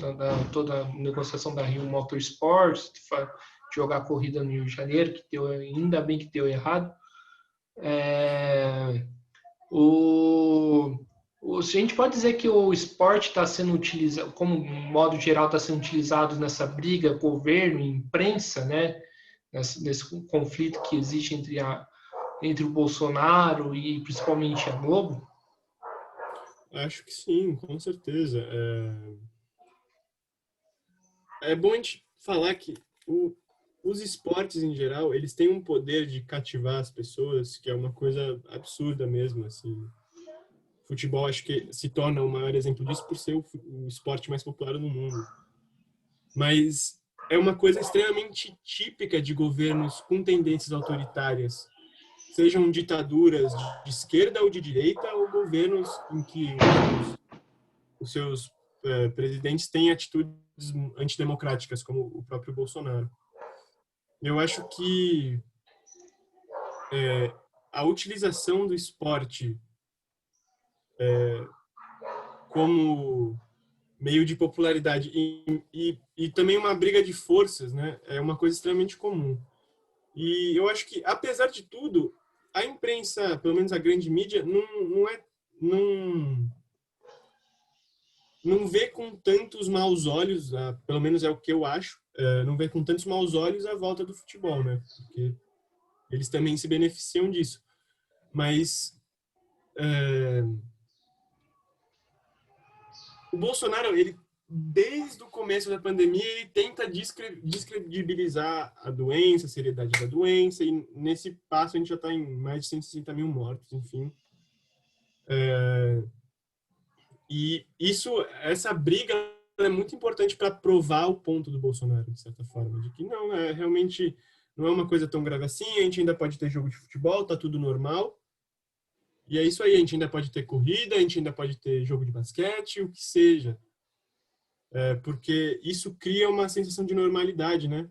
Speaker 1: toda a negociação da Rio Motorsports, de jogar corrida no Rio de Janeiro, que deu, ainda bem que deu errado. A gente pode dizer que o esporte está sendo utilizado, como modo geral, está sendo utilizado nessa briga governo e imprensa, né? Nesse conflito que existe entre o Bolsonaro e principalmente a Globo?
Speaker 2: Acho que sim, com certeza. É bom a gente falar que os esportes em geral, eles têm um poder de cativar as pessoas, que é uma coisa absurda mesmo, assim. futebol acho que se torna o maior exemplo disso por ser o esporte mais popular do mundo. Mas é uma coisa extremamente típica de governos com tendências autoritárias, sejam ditaduras de esquerda ou de direita, ou governos em que os seus presidentes têm atitudes antidemocráticas, como o próprio Bolsonaro. Eu acho que a utilização do esporte como meio de popularidade e também uma briga de forças, né, é uma coisa extremamente comum. E eu acho que, apesar de tudo, a imprensa, pelo menos a grande mídia, não vê com tantos maus olhos, pelo menos é o que eu acho, não vê com tantos maus olhos a volta do futebol, né? Porque eles também se beneficiam disso. Mas o Bolsonaro, ele desde o começo da pandemia, ele tenta descredibilizar a doença, a seriedade da doença, e nesse passo a gente já está em mais de 160 mil mortos, enfim. E essa briga é muito importante para provar o ponto do Bolsonaro, de certa forma, de que não, realmente não é uma coisa tão grave assim, a gente ainda pode ter jogo de futebol, tá tudo normal, e é isso aí, a gente ainda pode ter corrida, a gente ainda pode ter jogo de basquete, o que seja. Porque isso cria uma sensação de normalidade, né?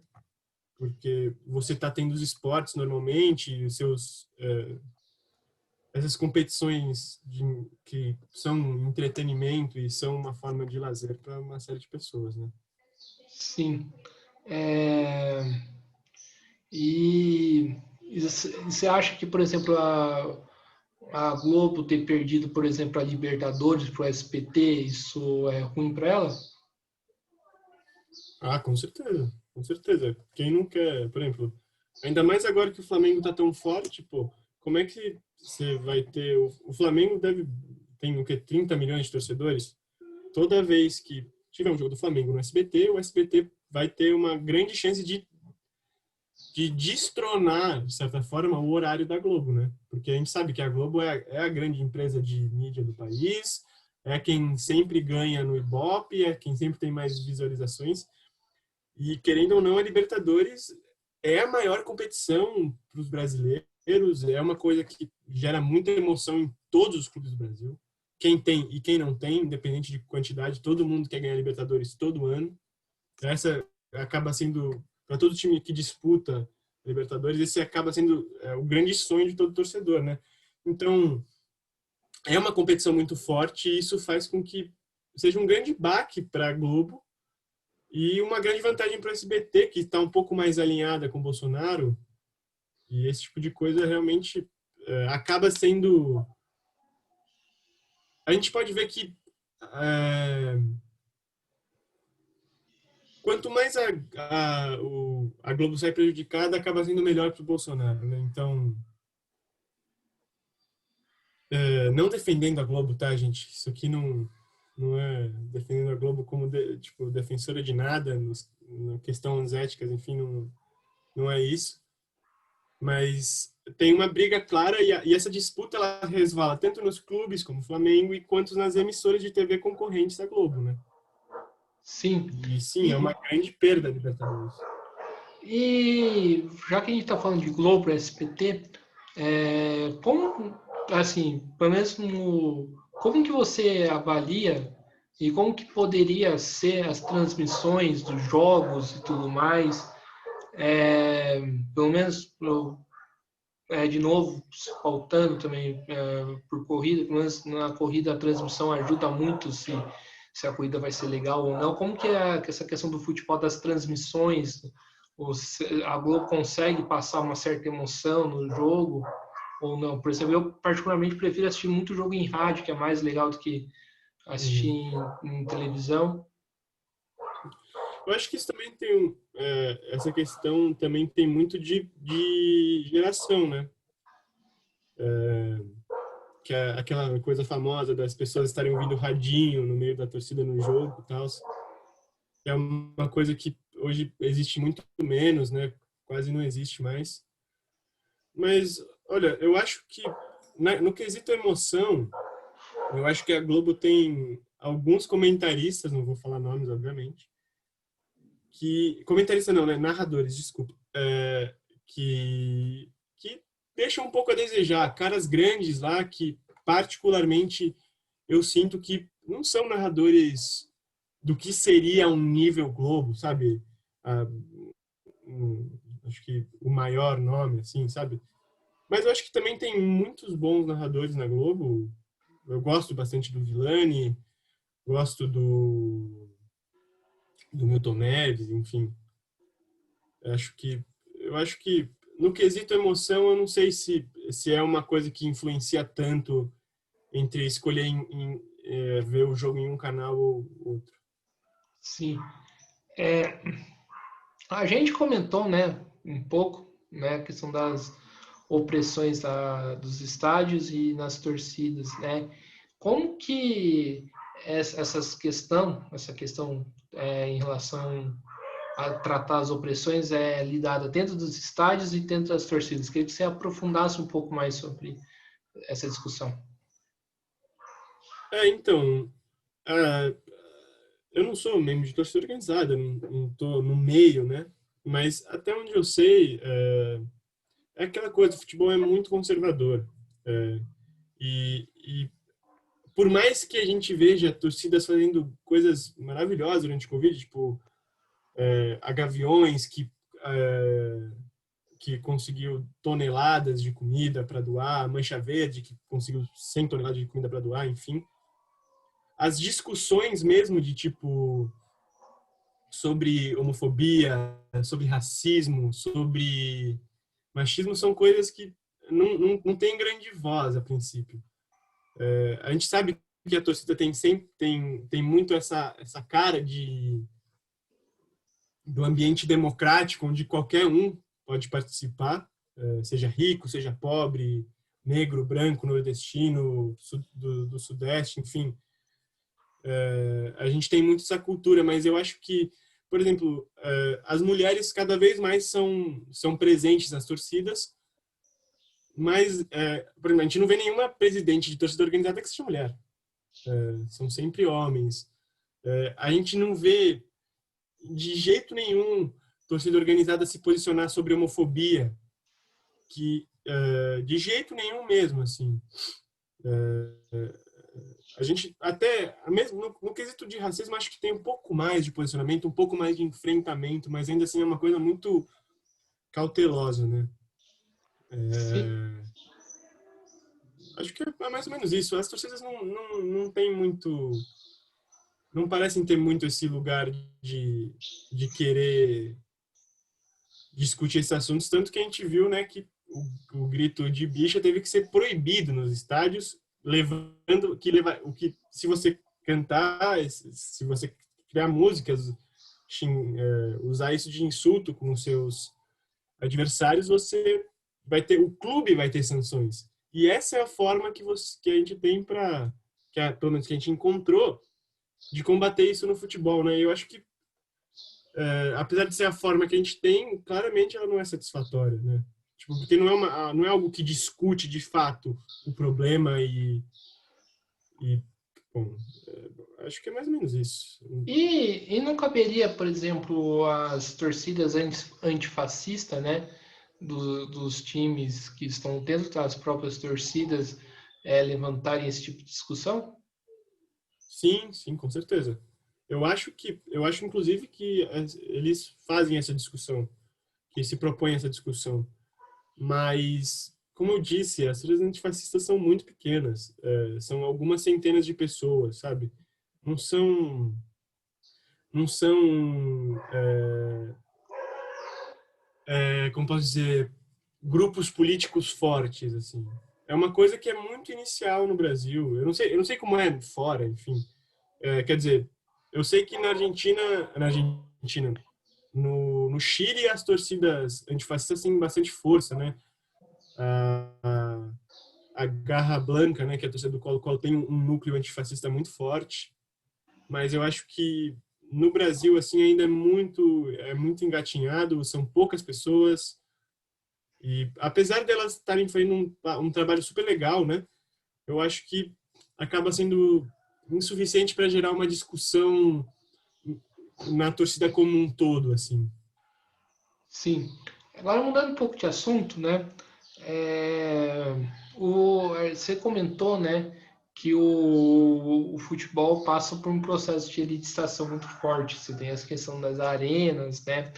Speaker 2: Porque você está tendo os esportes normalmente, os seus essas competições que são entretenimento e são uma forma de lazer para uma série de pessoas, né?
Speaker 1: Sim. E você acha que, por exemplo, a Globo ter perdido, por exemplo, a Libertadores para o SBT, isso é ruim para ela?
Speaker 2: Ah, com certeza, com certeza. Quem não quer, por exemplo, ainda mais agora que o Flamengo tá tão forte, pô, como é que você vai ter o Flamengo tem o quê? 30 milhões de torcedores? Toda vez que tiver um jogo do Flamengo no SBT, o SBT vai ter uma grande chance de destronar, de certa forma, o horário da Globo, né? Porque a gente sabe que a Globo é a grande empresa de mídia do país, é quem sempre ganha no Ibope, é quem sempre tem mais visualizações. E, querendo ou não, a Libertadores é a maior competição para os brasileiros, é uma coisa que gera muita emoção em todos os clubes do Brasil. Quem tem e quem não tem, independente de quantidade, todo mundo quer ganhar a Libertadores todo ano. Essa acaba sendo, para todo time que disputa a Libertadores, esse acaba sendo o grande sonho de todo torcedor, né? Então, é uma competição muito forte e isso faz com que seja um grande baque para a Globo e uma grande vantagem para o SBT, que está um pouco mais alinhada com o Bolsonaro, e esse tipo de coisa realmente acaba sendo... A gente pode ver que quanto mais a Globo sai prejudicada, acaba sendo melhor para o Bolsonaro, né? Então, não defendendo a Globo, tá, gente? Isso aqui não é defendendo a Globo como tipo, defensora de nada, na questões éticas, enfim, não é isso. Mas tem uma briga clara e essa disputa ela resvala tanto nos clubes como o Flamengo e quanto nas emissoras de TV concorrentes da Globo, né?
Speaker 1: Sim.
Speaker 2: E sim, é uma grande perda a Libertadores.
Speaker 1: E já que a gente está falando de Globo, SBT, como, assim, pelo menos como que você avalia e como que poderia ser as transmissões dos jogos e tudo mais? Pelo menos, de novo, faltando também por corrida, pelo menos na corrida a transmissão ajuda muito se a corrida vai ser legal ou não. Como que é essa questão do futebol, das transmissões? A Globo consegue passar uma certa emoção no jogo ou não? Por exemplo, eu particularmente prefiro assistir muito jogo em rádio, que é mais legal do que assistir em televisão.
Speaker 2: Eu acho que isso também tem essa questão também tem muito de geração, né? Que é aquela coisa famosa das pessoas estarem ouvindo radinho no meio da torcida no jogo e tal. É uma coisa que hoje existe muito menos, né? Quase não existe mais. Mas, olha, eu acho que no quesito emoção, Eu acho que a Globo tem alguns comentaristas, não vou falar nomes, obviamente, que... Comentarista não, né? Narradores, desculpa. Que deixam um pouco a desejar. Caras grandes lá que, particularmente, eu sinto que não são narradores do que seria um nível Globo, sabe? Ah, acho que o maior nome, assim, sabe? Mas eu acho que também tem muitos bons narradores na Globo. Eu gosto bastante do Villani, gosto do Milton Neves, enfim. Eu acho que no quesito emoção, eu não sei se é uma coisa que influencia tanto entre escolher ver o jogo em um canal ou outro.
Speaker 1: Sim. É, a gente comentou, né, um pouco, né, a questão das opressões dos estádios e nas torcidas, né? Como que essa questão em relação a tratar as opressões é lidada dentro dos estádios e dentro das torcidas? Queria que você aprofundasse um pouco mais sobre essa discussão.
Speaker 2: Então, ah, eu não sou membro de torcida organizada, não tô no meio, né? Mas até onde eu sei, é aquela coisa, o futebol é muito conservador. É, e por mais que a gente veja torcidas fazendo coisas maravilhosas durante o Covid, tipo a Gaviões, que conseguiu toneladas de comida para doar, a Mancha Verde, que conseguiu 100 toneladas de comida para doar, enfim. As discussões mesmo de tipo sobre homofobia, sobre racismo, sobre machismo são coisas que não tem grande voz a princípio. A gente sabe que a torcida tem muito essa cara do ambiente democrático, onde qualquer um pode participar, seja rico, seja pobre, negro, branco, nordestino, do Sudeste, enfim. A gente tem muito essa cultura, mas eu acho que, por exemplo, as mulheres cada vez mais são presentes nas torcidas, mas, por exemplo, a gente não vê nenhuma presidente de torcida organizada que seja mulher. São sempre homens. A gente não vê de jeito nenhum torcida organizada se posicionar sobre homofobia, que de jeito nenhum mesmo, assim. A gente até mesmo no quesito de racismo acho que tem um pouco mais de posicionamento, um pouco mais de enfrentamento, mas ainda assim é uma coisa muito cautelosa, né?
Speaker 1: Sim.
Speaker 2: Acho que é mais ou menos isso. As torcidas não tem muito, não parecem ter muito esse lugar de querer discutir esses assuntos, tanto que a gente viu, né, que o grito de bicha teve que ser proibido nos estádios, o que se você cantar, se você criar músicas, usar isso de insulto com os seus adversários, o clube vai ter sanções. E essa é a forma que a gente tem pelo menos que a gente encontrou de combater isso no futebol, né? Eu acho que apesar de ser a forma que a gente tem, claramente ela não é satisfatória, né? Tipo, porque não é algo que discute de fato o problema e bom, acho que é mais ou menos isso.
Speaker 1: E não caberia, por exemplo, as torcidas antifascistas, né, dos times que estão dentro das próprias torcidas, levantarem esse tipo de discussão?
Speaker 2: Sim, sim, com certeza. Eu acho inclusive que eles fazem essa discussão, que se propõem essa discussão. Mas, como eu disse, as torcidas antifascistas são muito pequenas. São algumas centenas de pessoas, sabe? Não são, não são, como posso dizer, grupos políticos fortes, assim. É uma coisa que é muito inicial no Brasil. Eu não sei como é fora, enfim. Quer dizer, eu sei que na Argentina, no Chile, as torcidas antifascistas têm bastante força, né? A Garra Blanca, né, que é a torcida do Colo-Colo, tem um núcleo antifascista muito forte, mas eu acho que no Brasil assim ainda é muito engatinhado, são poucas pessoas e apesar delas estarem fazendo um trabalho super legal, né, eu acho que acaba sendo insuficiente para gerar uma discussão na torcida como um todo, assim.
Speaker 1: Sim. Agora, mudando um pouco de assunto, né? Você comentou, né, que o futebol passa por um processo de elitização muito forte. Você tem essa questão das arenas, né?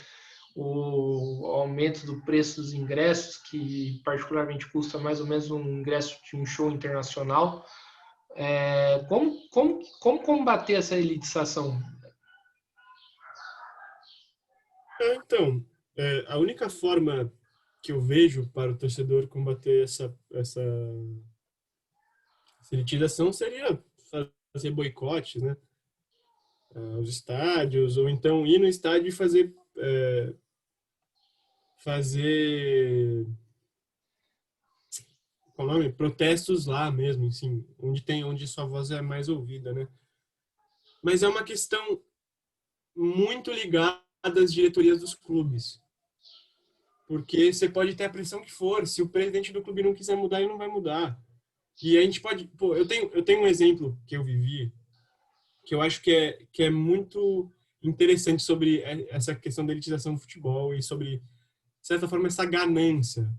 Speaker 1: O aumento do preço dos ingressos, que particularmente custa mais ou menos um ingresso de um show internacional. Como combater essa elitização?
Speaker 2: Então, a única forma que eu vejo para o torcedor combater essa elitização seria fazer boicotes, né, aos estádios, ou então ir no estádio e fazer qual o nome? Protestos lá mesmo, assim, onde sua voz é mais ouvida, né? Mas é uma questão muito ligada às diretorias dos clubes. Porque você pode ter a pressão que for, se o presidente do clube não quiser mudar, ele não vai mudar. E a gente pode, pô, eu tenho um exemplo que eu vivi, que eu acho que é muito interessante sobre essa questão da elitização do futebol e sobre, de certa forma, essa ganância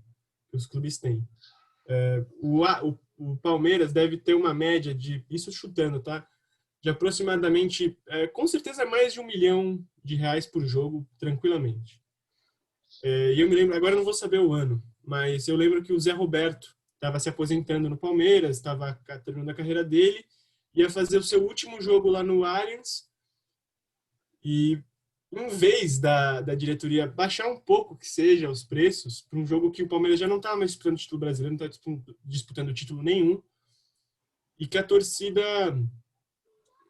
Speaker 2: que os clubes têm. O Palmeiras deve ter uma média de, isso chutando, tá? De aproximadamente, com certeza, mais de R$ 1 milhão por jogo, tranquilamente. E eu me lembro, agora eu não vou saber o ano, mas eu lembro que o Zé Roberto estava se aposentando no Palmeiras, estava terminando a carreira dele, ia fazer o seu último jogo lá no Allianz, e em vez da diretoria baixar um pouco que seja os preços para um jogo que o Palmeiras já não estava mais disputando o título brasileiro, não estava disputando título nenhum, e que a torcida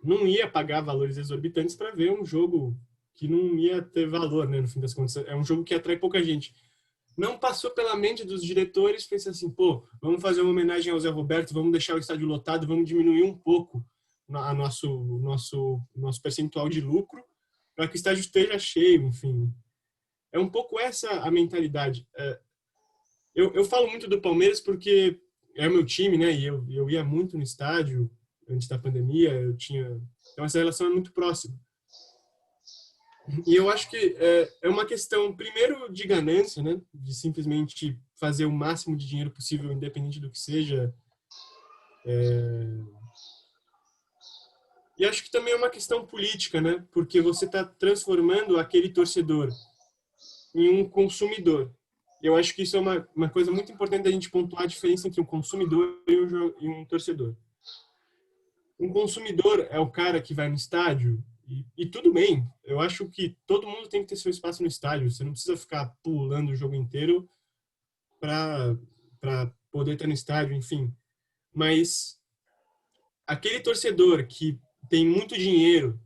Speaker 2: não ia pagar valores exorbitantes para ver um jogo que não ia ter valor, né, no fim das contas. É um jogo que atrai pouca gente. Não passou pela mente dos diretores, pensei assim, pô, vamos fazer uma homenagem ao Zé Roberto, vamos deixar o estádio lotado, vamos diminuir um pouco nosso percentual de lucro para que o estádio esteja cheio, enfim. É um pouco essa a mentalidade. Eu falo muito do Palmeiras porque é o meu time, né? E eu ia muito no estádio antes da pandemia, então essa relação é muito próxima. E eu acho que é uma questão, primeiro, de ganância, né? De simplesmente fazer o máximo de dinheiro possível, independente do que seja. E acho que também é uma questão política, né? Porque você está transformando aquele torcedor em um consumidor. Eu acho que isso é uma coisa muito importante da gente pontuar a diferença entre um consumidor e um torcedor. Um consumidor é o cara que vai no estádio e tudo bem. Eu acho que todo mundo tem que ter seu espaço no estádio. Você não precisa ficar pulando o jogo inteiro para poder estar no estádio, enfim. Mas aquele torcedor que tem muito dinheiro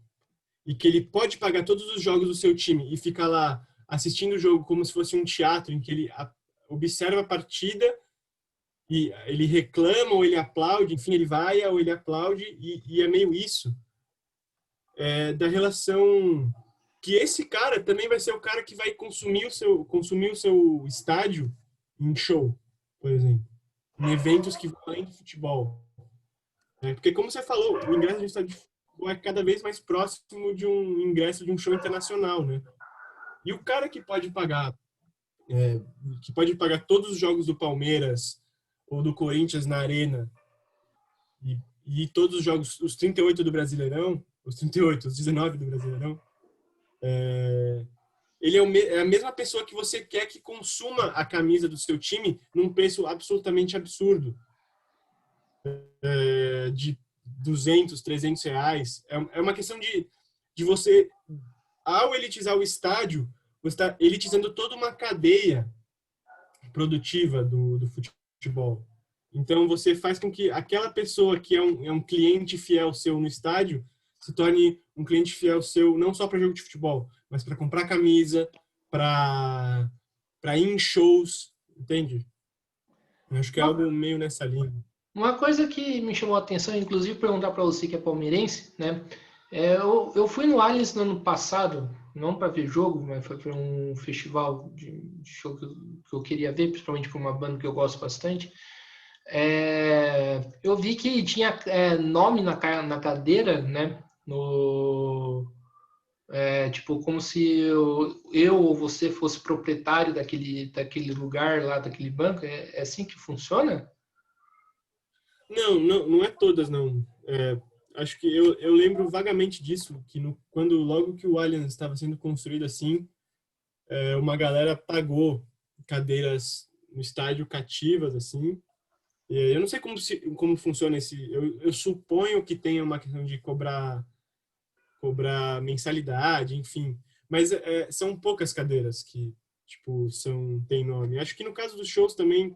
Speaker 2: e que ele pode pagar todos os jogos do seu time e ficar lá assistindo o jogo como se fosse um teatro em que ele observa a partida e ele reclama ou ele aplaude, enfim, ele vai ou ele aplaude e é meio isso da relação que esse cara também vai ser o cara que vai consumir o seu estádio em show, por exemplo, em eventos que vão além do futebol. Porque, como você falou, o ingresso de estádio de futebol é cada vez mais próximo de um ingresso de um show internacional, né? E o cara que pode pagar todos os jogos do Palmeiras ou do Corinthians na Arena e todos os jogos, os 38 do Brasileirão, os 19 do Brasileirão, ele é a mesma pessoa que você quer que consuma a camisa do seu time num preço absolutamente absurdo. De 200, 300 reais. É uma questão de você, ao elitizar o estádio, você está elitizando toda uma cadeia produtiva do futebol. Então, você faz com que aquela pessoa que é um cliente fiel seu no estádio se torne um cliente fiel seu não só para jogo de futebol, mas para comprar camisa, para ir em shows, entende? Eu acho que é algo meio nessa linha.
Speaker 1: Uma coisa que me chamou a atenção, inclusive perguntar para você que é palmeirense, né? Eu fui no Allianz no ano passado, não para ver jogo, mas foi para um festival de show que eu queria ver, principalmente por uma banda que eu gosto bastante. Eu vi que tinha nome na cadeira, né? Tipo, como se eu ou você fosse proprietário daquele lugar lá, daquele banco. É assim que funciona?
Speaker 2: Não, não, não é todas, não. Acho que eu lembro vagamente disso, que quando logo que o Allianz estava sendo construído assim, uma galera pagou cadeiras no estádio cativas, assim. E eu não sei como funciona esse. Eu suponho que tenha uma questão de cobrar mensalidade, enfim. Mas são poucas cadeiras que, tipo, tem nome. Acho que no caso dos shows também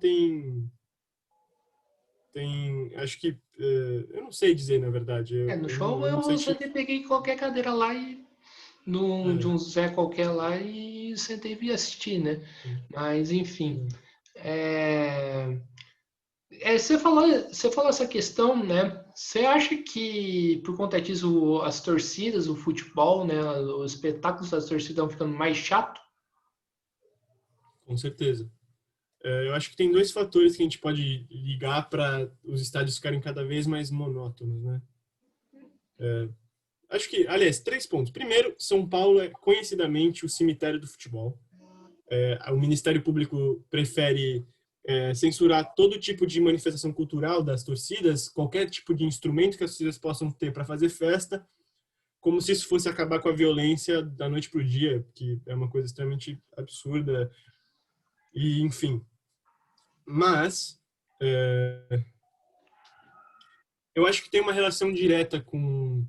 Speaker 2: acho que, eu não sei dizer, na verdade.
Speaker 1: No show
Speaker 2: Eu não sei
Speaker 1: eu
Speaker 2: te...
Speaker 1: sentei, peguei qualquer cadeira lá e de
Speaker 2: É,
Speaker 1: um Zé qualquer lá e sentei e vi assistir, né? Mas enfim.
Speaker 2: é.
Speaker 1: É, você falou essa questão, né? Você acha que por conta disso as torcidas, o futebol, né, os espetáculos das torcidas estão ficando mais chato?
Speaker 2: Com certeza. Eu acho que tem dois fatores que a gente pode ligar para os estádios ficarem cada vez mais monótonos, né? Acho que, aliás, três pontos. Primeiro, São Paulo é conhecidamente o cemitério do futebol. O Ministério Público prefere censurar todo tipo de manifestação cultural das torcidas, qualquer tipo de instrumento que as torcidas possam ter para fazer festa, como se isso fosse acabar com a violência da noite para o dia, que é uma coisa extremamente absurda. E, enfim. Mas eu acho que tem uma relação direta com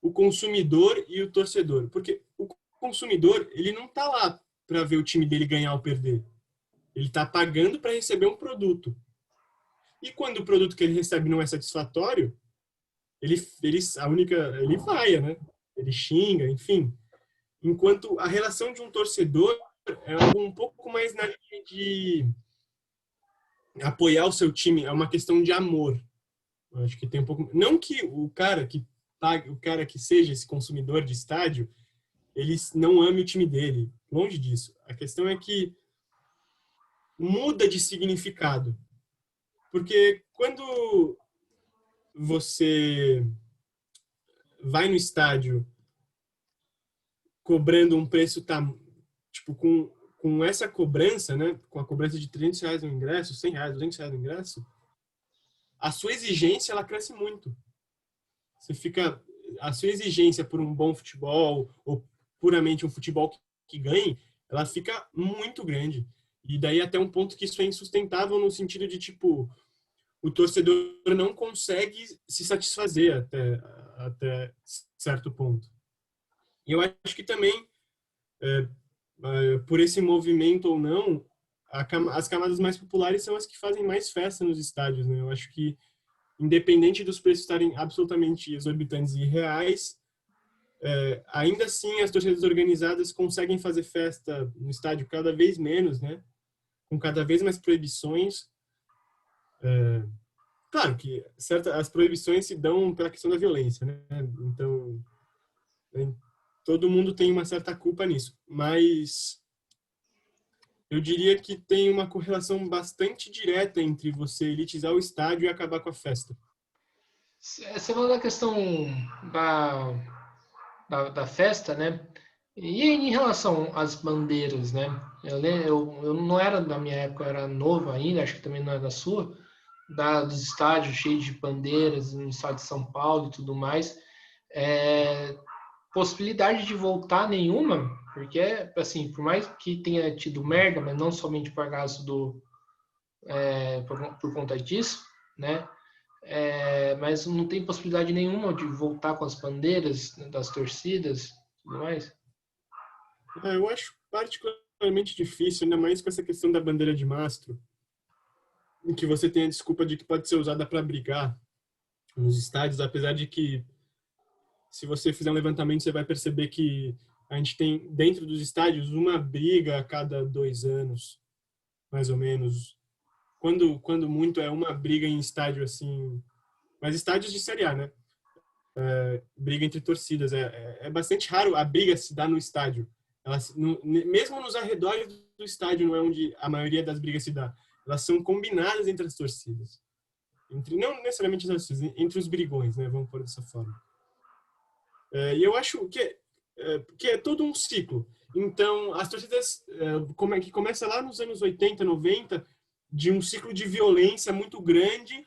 Speaker 2: o consumidor e o torcedor, porque o consumidor ele não está lá para ver o time dele ganhar ou perder. Ele está pagando para receber um produto. E quando o produto que ele recebe não é satisfatório, ele vaia, né? Ele xinga, enfim. Enquanto a relação de um torcedor é algo um pouco mais na linha de apoiar o seu time, é uma questão de amor. Eu acho que tem um pouco, não que o cara que paga, o cara que seja esse consumidor de estádio, ele não ame o time dele, longe disso. A questão é que muda de significado, porque quando você vai no estádio cobrando um preço tipo com essa cobrança, né, com a cobrança de R$ 300 no ingresso, R$ 100, R$ 200 no ingresso, a sua exigência ela cresce muito. Você fica a sua exigência por um bom futebol ou puramente um futebol que ganhe, ela fica muito grande. E daí até um ponto que isso é insustentável no sentido de tipo o torcedor não consegue se satisfazer até certo ponto. E eu acho que também por esse movimento ou não, as camadas mais populares são as que fazem mais festa nos estádios, né? Eu acho que independente dos preços estarem absolutamente exorbitantes e irreais, ainda assim as torcidas organizadas conseguem fazer festa no estádio cada vez menos, né? Com cada vez mais proibições. Claro que as proibições se dão pela questão da violência, né? Então, todo mundo tem uma certa culpa nisso, mas eu diria que tem uma correlação bastante direta entre você elitizar o estádio e acabar com a festa.
Speaker 1: Você falou da questão da, da festa, né? E em relação às bandeiras, né? Eu não era da minha época, eu era novo ainda, acho que também não era da sua, dos estádios cheios de bandeiras, no estado de São Paulo e tudo mais. Possibilidade de voltar nenhuma, porque, assim, por mais que tenha tido merda, mas não somente por causa por conta disso, né? Mas não tem possibilidade nenhuma de voltar com as bandeiras das torcidas e tudo mais.
Speaker 2: Eu acho particularmente difícil, ainda mais com essa questão da bandeira de mastro, em que você tem a desculpa de que pode ser usada para brigar nos estádios, apesar de que, se você fizer um levantamento, você vai perceber que a gente tem, dentro dos estádios, uma briga a cada 2 anos, mais ou menos. Quando muito, é uma briga em estádio, assim... Mas estádios de Série A, né? Briga entre torcidas. É bastante raro a briga se dar no estádio. Mesmo nos arredores do estádio não é onde a maioria das brigas se dá. Elas são combinadas entre as torcidas. não necessariamente as torcidas, entre os brigões, né? Vamos pôr dessa forma. E eu acho que é todo um ciclo. Então, as torcidas, que começa lá nos anos 80, 90, de um ciclo de violência muito grande.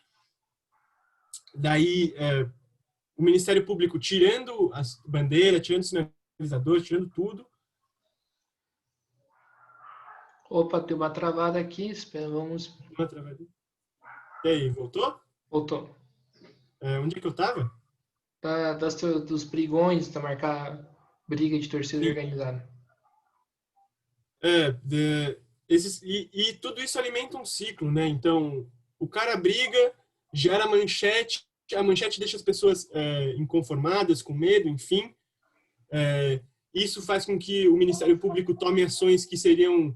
Speaker 2: Daí, o Ministério Público tirando as bandeiras, tirando os sinalizadores, tirando tudo.
Speaker 1: Opa, tem uma travada aqui, espera, vamos...
Speaker 2: Uma travadinha. E aí, voltou?
Speaker 1: Voltou.
Speaker 2: Onde é que eu estava?
Speaker 1: Dos brigões, da marcar briga de torcida organizada.
Speaker 2: E tudo isso alimenta um ciclo, né? Então, o cara briga, gera manchete, a manchete deixa as pessoas inconformadas, com medo, enfim. Isso faz com que o Ministério Público tome ações que seriam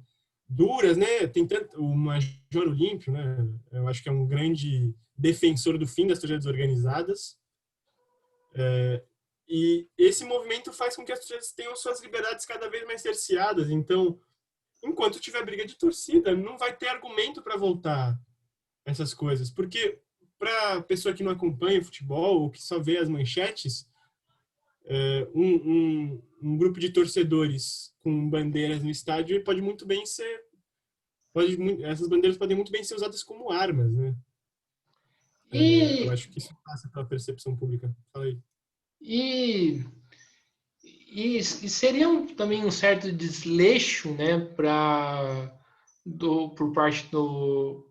Speaker 2: duras, né? Tem tanto o Major Olímpio, né? Eu acho que é um grande defensor do fim das torcidas organizadas. E esse movimento faz com que as torcidas tenham suas liberdades cada vez mais cerceadas. Então, enquanto tiver briga de torcida, não vai ter argumento para voltar essas coisas. Porque para a pessoa que não acompanha futebol ou que só vê as manchetes, um grupo de torcedores com bandeiras no estádio pode muito bem ser... essas bandeiras podem muito bem ser usadas como armas, né? Eu acho que isso passa pela percepção pública. Fala aí.
Speaker 1: E seria também um certo desleixo, né, por parte do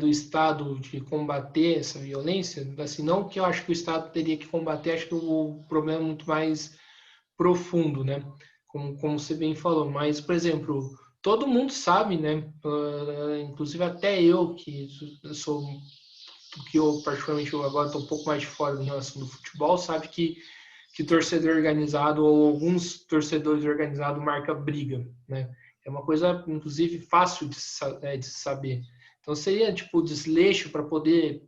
Speaker 1: Estado de combater essa violência. Assim, não que eu acho que o Estado teria que combater, acho que o problema é muito mais profundo, né, como você bem falou. Mas, por exemplo, todo mundo sabe, né, inclusive até eu, que sou... porque eu particularmente agora estou um pouco mais de fora em relação do futebol, sabe que torcedor organizado ou alguns torcedores organizados marca briga, né? É uma coisa, inclusive, fácil de saber. Então, seria, tipo, desleixo para poder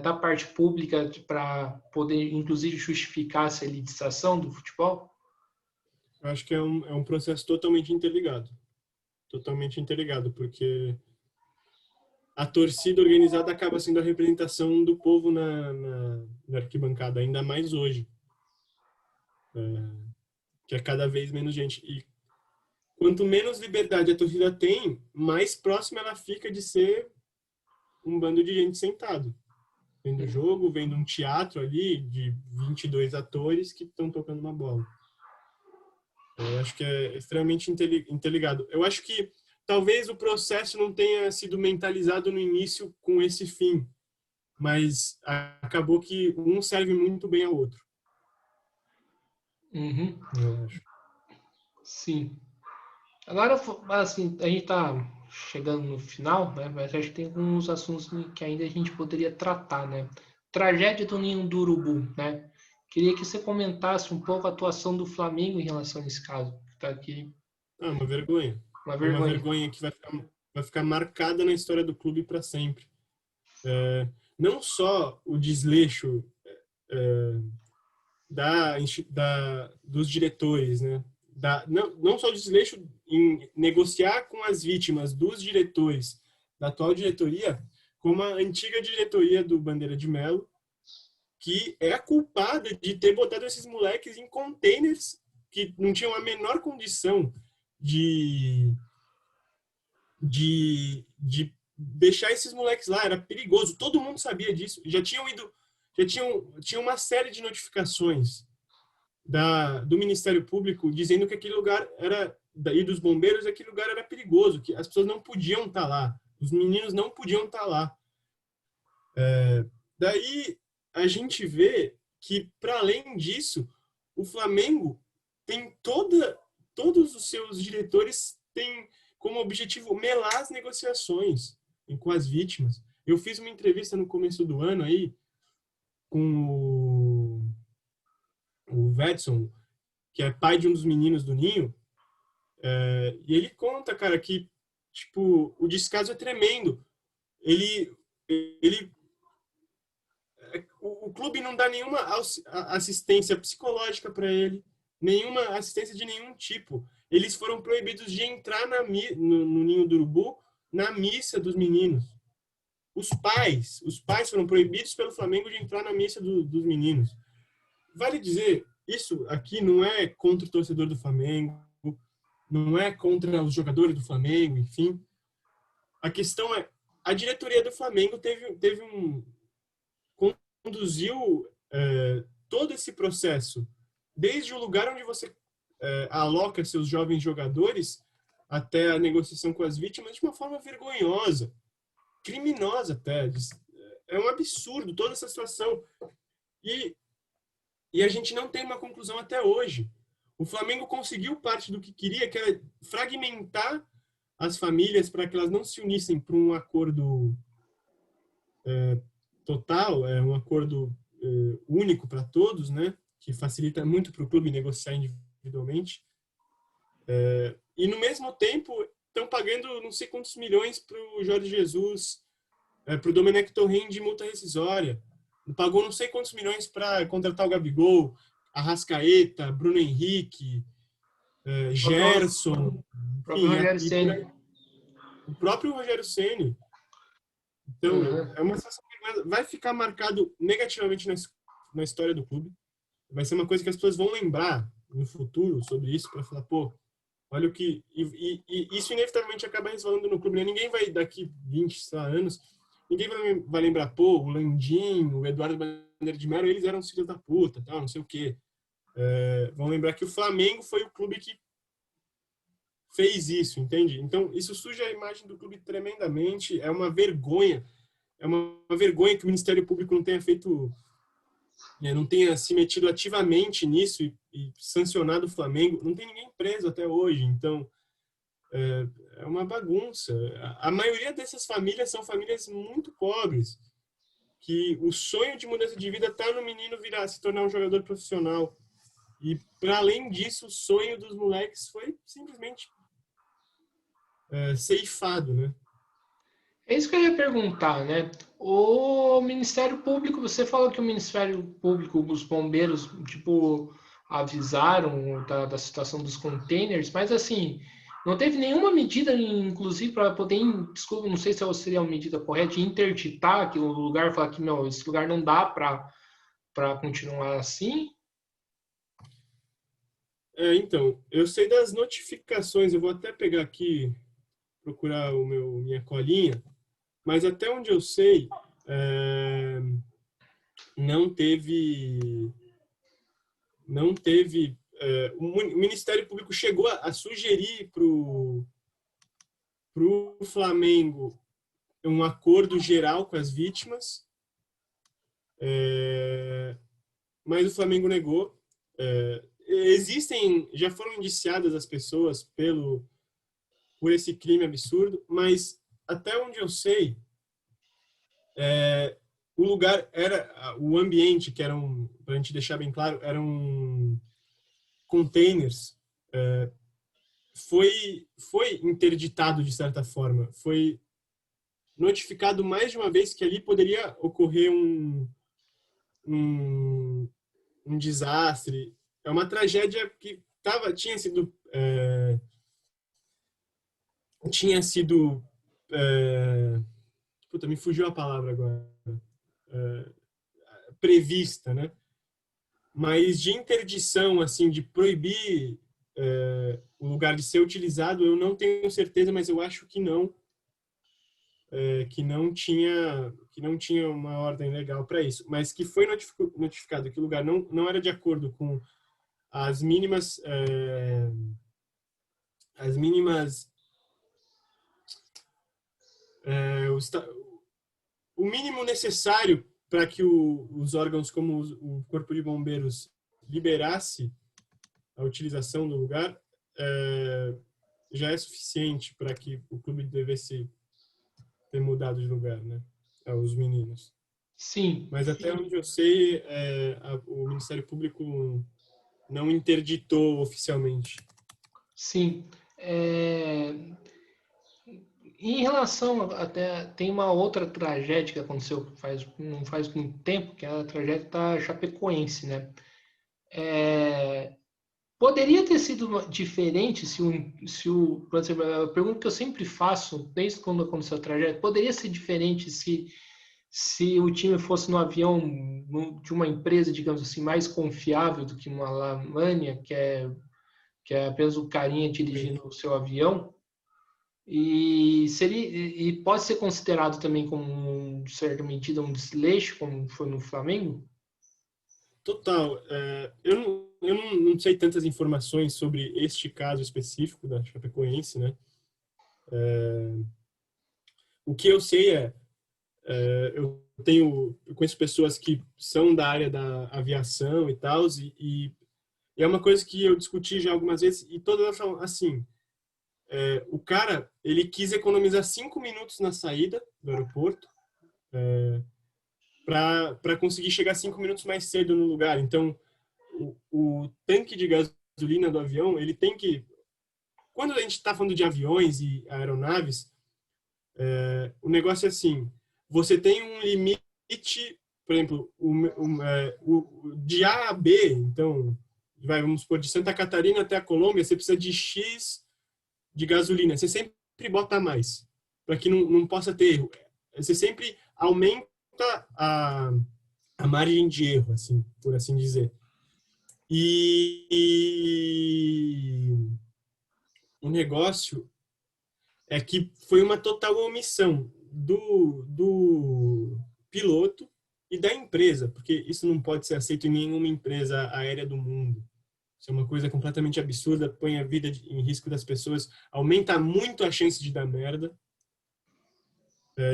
Speaker 1: da parte pública para poder, inclusive, justificar essa elitização do futebol?
Speaker 2: Eu acho que é um processo totalmente interligado. Totalmente interligado, porque a torcida organizada acaba sendo a representação do povo na arquibancada, ainda mais hoje. Que é cada vez menos gente. E quanto menos liberdade a torcida tem, mais próxima ela fica de ser um bando de gente sentado. Vendo o jogo, vendo um teatro ali de 22 atores que estão tocando uma bola. Eu acho que é extremamente interligado. Eu acho que talvez o processo não tenha sido mentalizado no início com esse fim, mas acabou que um serve muito bem ao outro.
Speaker 1: Uhum.
Speaker 2: Eu acho.
Speaker 1: Sim. Agora, assim, a gente está chegando no final, né? Mas acho que tem alguns assuntos que ainda a gente poderia tratar, né? Tragédia do Ninho do Urubu, né? Queria que você comentasse um pouco a atuação do Flamengo em relação a esse caso. Tá aqui.
Speaker 2: Uma vergonha.
Speaker 1: Uma
Speaker 2: É uma
Speaker 1: vergonha.
Speaker 2: vergonha que vai ficar marcada na história do clube para sempre. Não só o desleixo dos diretores, né? Não só o desleixo em negociar com as vítimas dos diretores da atual diretoria, como a antiga diretoria do Bandeira de Melo, que é a culpada de ter botado esses moleques em containers que não tinham a menor condição de deixar esses moleques lá. Era perigoso, todo mundo sabia disso. Tinha uma série de notificações do Ministério Público dizendo que aquele lugar e dos bombeiros, aquele lugar era perigoso, que as pessoas não podiam estar lá, os meninos não podiam estar lá. Daí a gente vê que, para além disso, o Flamengo tem todos os seus diretores têm como objetivo melar as negociações com as vítimas. Eu fiz uma entrevista no começo do ano aí com o Vedson, que é pai de um dos meninos do Ninho, e ele conta, cara, que tipo, o descaso é tremendo. O clube não dá nenhuma assistência psicológica para ele, nenhuma assistência de nenhum tipo. Eles foram proibidos de entrar no Ninho do Urubu na missa dos meninos. Os pais foram proibidos pelo Flamengo de entrar na missa dos meninos. Vale dizer, isso aqui não é contra o torcedor do Flamengo, não é contra os jogadores do Flamengo, enfim. A questão é, a diretoria do Flamengo conduziu todo esse processo, desde o lugar onde você aloca seus jovens jogadores até a negociação com as vítimas, de uma forma vergonhosa, criminosa até. É um absurdo toda essa situação. E a gente não tem uma conclusão até hoje. O Flamengo conseguiu parte do que queria, que era fragmentar as famílias para que elas não se unissem para um acordo total, um acordo único para todos, né? Que facilita muito para o clube negociar individualmente. E, no mesmo tempo, estão pagando não sei quantos milhões para o Jorge Jesus, para o Domenech Torrent de multa rescisória. Pagou não sei quantos milhões para contratar o Gabigol, Arrascaeta, Bruno Henrique, Gerson, o próprio Rogério Ceni. Então, é uma situação que vai ficar marcado negativamente na história do clube. Vai ser uma coisa que as pessoas vão lembrar no futuro sobre isso, para falar, pô, olha o que... E isso inevitavelmente acaba resvalando no clube, né? Ninguém vai, daqui 20 anos, ninguém vai lembrar, pô, o Landim, o Eduardo Bandeira de Melo, eles eram os filhos da puta, tal, não sei o quê. Vão lembrar que o Flamengo foi o clube que fez isso, entende? Então, isso suja a imagem do clube tremendamente. É uma vergonha. É uma vergonha que o Ministério Público não tenha feito... não tenha se metido ativamente nisso e sancionado o Flamengo. Não tem ninguém preso até hoje. Então, é uma bagunça. A maioria dessas famílias são famílias muito pobres, que o sonho de mudança de vida está no menino se tornar um jogador profissional. E, para além disso, o sonho dos moleques foi simplesmente ceifado, né?
Speaker 1: É isso que eu ia perguntar, né? O Ministério Público, você falou que o Ministério Público, os bombeiros, tipo, avisaram da situação dos containers, mas assim, não teve nenhuma medida, inclusive, para poder, desculpa, não sei se seria a medida correta, de interditar aquele lugar, falar que não, esse lugar não dá para continuar assim?
Speaker 2: Então, eu sei das notificações, eu vou até pegar aqui, procurar minha colinha, mas até onde eu sei, não teve o Ministério Público chegou a sugerir para o Flamengo um acordo geral com as vítimas, mas o Flamengo negou. Já foram indiciadas as pessoas por esse crime absurdo, mas até onde eu sei, o lugar o ambiente, que eram, para a gente deixar bem claro, eram containers, foi interditado de certa forma, foi notificado mais de uma vez que ali poderia ocorrer um desastre. É uma tragédia que tinha sido puta, me fugiu a palavra agora, prevista, né? Mas de interdição, assim, de proibir o lugar de ser utilizado, eu não tenho certeza, mas eu acho que não, que não tinha uma ordem legal para isso, mas que foi notificado que o lugar não era de acordo com as mínimas o mínimo necessário para que os órgãos como o Corpo de Bombeiros liberasse a utilização do lugar, já é suficiente para que o clube devesse ter mudado de lugar, né? Os meninos.
Speaker 1: Sim.
Speaker 2: Mas até onde eu sei, o Ministério Público não interditou oficialmente.
Speaker 1: Sim. Em relação até tem uma outra tragédia que aconteceu não faz muito tempo, que é a tragédia da Chapecoense, né? Poderia ter sido diferente por exemplo, a pergunta que eu sempre faço, desde quando aconteceu a tragédia, poderia ser diferente se o time fosse no avião de uma empresa, digamos assim, mais confiável do que uma Alemanha, que é apenas o carinha dirigindo o seu avião? E pode ser considerado também como, em certa medida, um desleixo, como foi no Flamengo?
Speaker 2: Total. Eu não sei tantas informações sobre este caso específico da Chapecoense, né? O que eu sei eu conheço pessoas que são da área da aviação e tal, e é uma coisa que eu discuti já algumas vezes, e todas elas falam assim, o cara, ele quis economizar 5 minutos na saída do aeroporto, para conseguir chegar 5 minutos mais cedo no lugar. Então, o tanque de gasolina do avião, ele tem que... Quando a gente está falando de aviões e aeronaves, o negócio é assim, você tem um limite, por exemplo, de A a B, então, vamos supor, de Santa Catarina até a Colômbia, você precisa de X de gasolina. Você sempre bota mais, para que não possa ter erro. Você sempre aumenta a margem de erro, assim, por assim dizer. E o negócio é que foi uma total omissão do piloto e da empresa, porque isso não pode ser aceito em nenhuma empresa aérea do mundo. Isso é uma coisa completamente absurda, põe a vida em risco das pessoas, aumenta muito a chance de dar merda.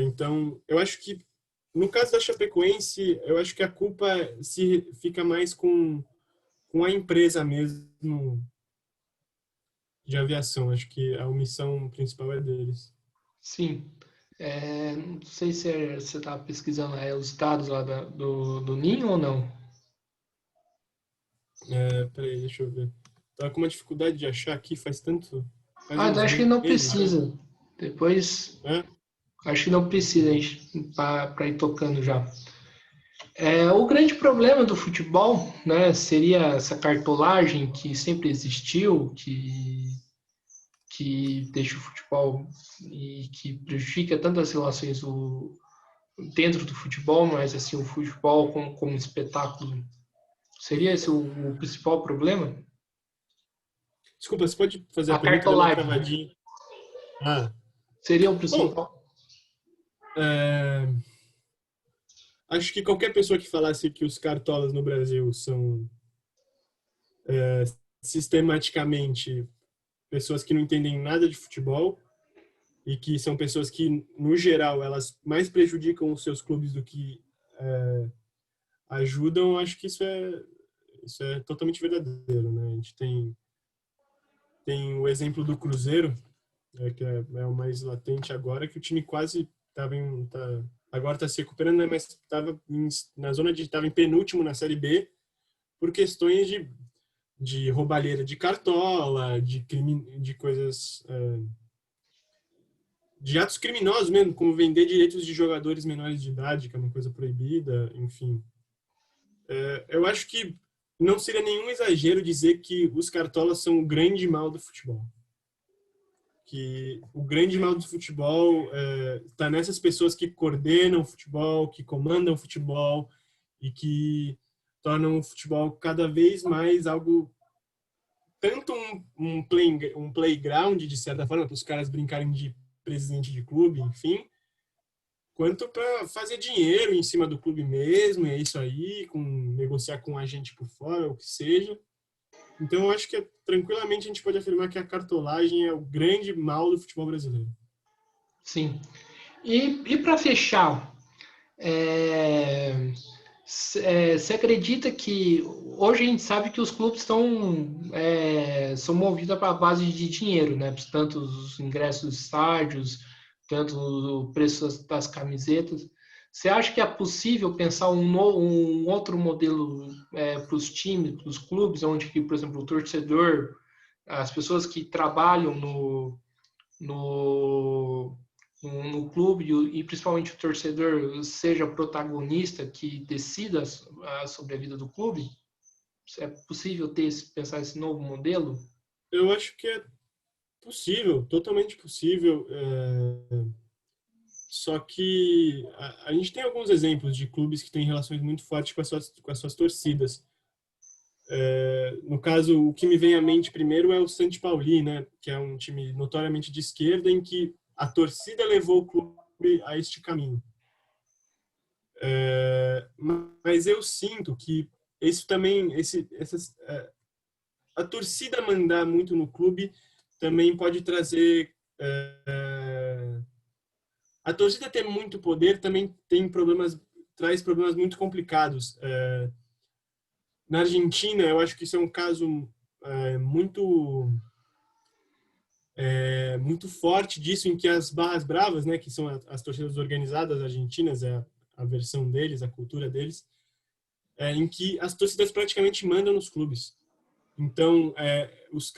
Speaker 2: Então, eu acho que, no caso da Chapecoense, eu acho que a culpa se fica mais com a empresa mesmo de aviação. Acho que a omissão principal é deles.
Speaker 1: Sim. Não sei se você está pesquisando os dados lá do Ninho ou não.
Speaker 2: Peraí, deixa eu ver. Tava com uma dificuldade de achar aqui faz
Speaker 1: Então
Speaker 2: uns
Speaker 1: acho que não
Speaker 2: meses já.
Speaker 1: precisa. Depois,
Speaker 2: Né?
Speaker 1: acho que não precisa para ir tocando já. O grande problema do futebol, né, seria essa cartolagem que sempre existiu, que deixa o futebol e que prejudica tanto as relações dentro do futebol, mas assim o futebol como espetáculo. Seria esse o principal problema?
Speaker 2: Desculpa, você pode fazer a
Speaker 1: A
Speaker 2: pergunta? Deu uma
Speaker 1: cartolagem
Speaker 2: travadinha. Ah,
Speaker 1: seria o
Speaker 2: bom,
Speaker 1: principal?
Speaker 2: é, acho que qualquer pessoa que falasse que os cartolas no Brasil são sistematicamente pessoas que não entendem nada de futebol e que são pessoas que, no geral, elas mais prejudicam os seus clubes do que ajudam, acho que isso é totalmente verdadeiro, né? A gente tem o exemplo do Cruzeiro, que é o mais latente agora, que o time quase estava agora está se recuperando, né? Mas estava na zona de estava em penúltimo na Série B por questões de roubalheira de cartola, de coisas, de atos criminosos mesmo, como vender direitos de jogadores menores de idade, que é uma coisa proibida, enfim. Eu acho que não seria nenhum exagero dizer que os cartolas são o grande mal do futebol. Que o grande mal do futebol está nessas pessoas que coordenam o futebol, que comandam o futebol e que tornam o futebol cada vez mais algo, tanto um playground, de certa forma, para os caras brincarem de presidente de clube, enfim, quanto para fazer dinheiro em cima do clube mesmo, e é isso aí, negociar com um agente por fora, o que seja. Então, eu acho que tranquilamente a gente pode afirmar que a cartolagem é o grande mal do futebol brasileiro.
Speaker 1: Sim. E para fechar, você acredita que hoje a gente sabe que os clubes são movidos para a base de dinheiro, né? Tanto os ingressos dos estádios, tanto o preço das camisetas. Você acha que é possível pensar um outro modelo para os times, para os clubes, onde que, por exemplo, o torcedor, as pessoas que trabalham no, no clube e principalmente o torcedor seja protagonista que decida sobre a vida do clube? É possível pensar esse novo modelo?
Speaker 2: Eu acho que é possível, totalmente possível. Só que a gente tem alguns exemplos de clubes que têm relações muito fortes com as suas torcidas. No caso, o que me vem à mente primeiro é o St. Pauli, né, que é um time notoriamente de esquerda em que a torcida levou o clube a este caminho. Mas eu sinto que isso também, a torcida mandar muito no clube também pode trazer a torcida ter muito poder também traz problemas muito complicados. Na Argentina, eu acho que isso é um caso muito forte disso, em que as barras bravas, né, que são as torcidas organizadas argentinas, é a versão deles, a cultura deles, em que as torcidas praticamente mandam nos clubes. Então, os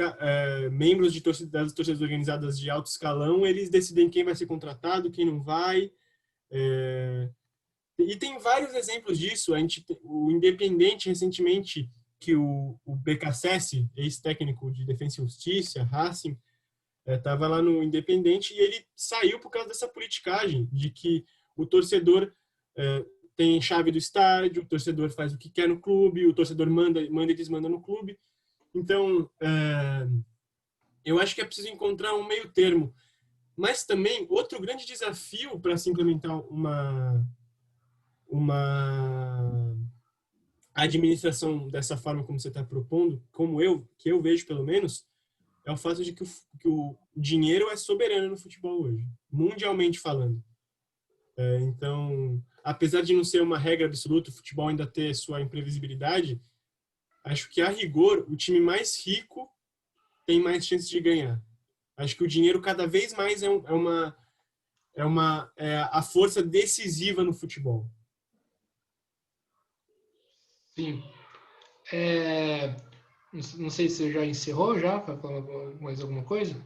Speaker 2: membros das torcidas organizadas de alto escalão, eles decidem quem vai ser contratado, quem não vai. E tem vários exemplos disso. O Independente, recentemente, que o BKSS, ex-técnico de Defensa e Justiça, Racing, estava lá no Independente e ele saiu por causa dessa politicagem, de que o torcedor tem chave do estádio, o torcedor faz o que quer no clube, o torcedor manda e desmanda no clube. Então, eu acho que é preciso encontrar um meio termo. Mas também, outro grande desafio para se implementar uma administração dessa forma como você está propondo, que eu vejo pelo menos, é o fato de que o dinheiro é soberano no futebol hoje, mundialmente falando. Então, apesar de não ser uma regra absoluta, o futebol ainda ter sua imprevisibilidade, acho que, a rigor, o time mais rico tem mais chances de ganhar. Acho que o dinheiro cada vez mais é a força decisiva no futebol.
Speaker 1: Sim. Não sei se você já encerrou já, para falar mais alguma coisa?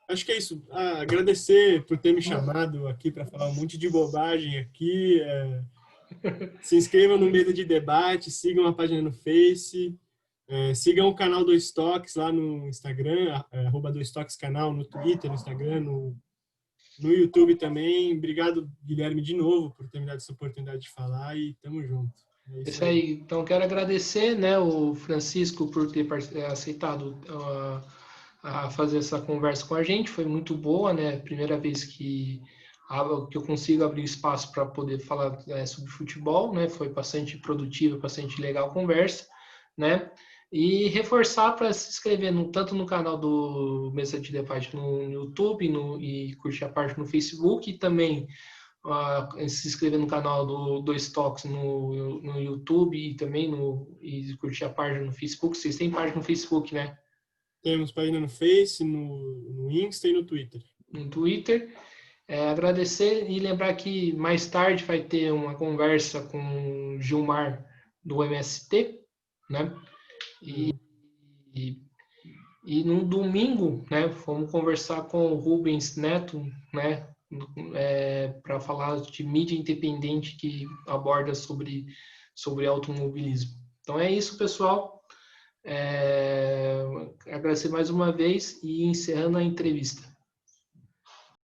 Speaker 2: Acho que é isso. Agradecer por ter me chamado aqui para falar um monte de bobagem aqui. Se inscrevam no Mesa de Debate, sigam a página no Face, sigam o canal do Stocks lá no Instagram, @2Stocks canal, no Twitter, no Instagram, no YouTube também. Obrigado, Guilherme, de novo, por ter me dado essa oportunidade de falar e tamo junto. É
Speaker 1: Isso aí. Então, quero agradecer, né, o Francisco por ter aceitado a fazer essa conversa com a gente. Foi muito boa, né? Primeira vez que eu consigo abrir espaço para poder falar sobre futebol, né? Foi bastante produtiva, bastante legal a conversa, né? E reforçar para se inscrever tanto no canal do Mesa de Debate no YouTube e curtir a página no Facebook e também se inscrever no canal do Dois Toques no YouTube e também e curtir a página no Facebook. Vocês têm página no Facebook, né?
Speaker 2: Temos página no Face, no Insta e no Twitter.
Speaker 1: No Twitter. Agradecer e lembrar que mais tarde vai ter uma conversa com o Gilmar do MST, né? E no domingo, né, vamos conversar com o Rubens Neto, né, para falar de mídia independente que aborda sobre automobilismo. Então é isso, pessoal. Agradecer mais uma vez e encerrando a entrevista.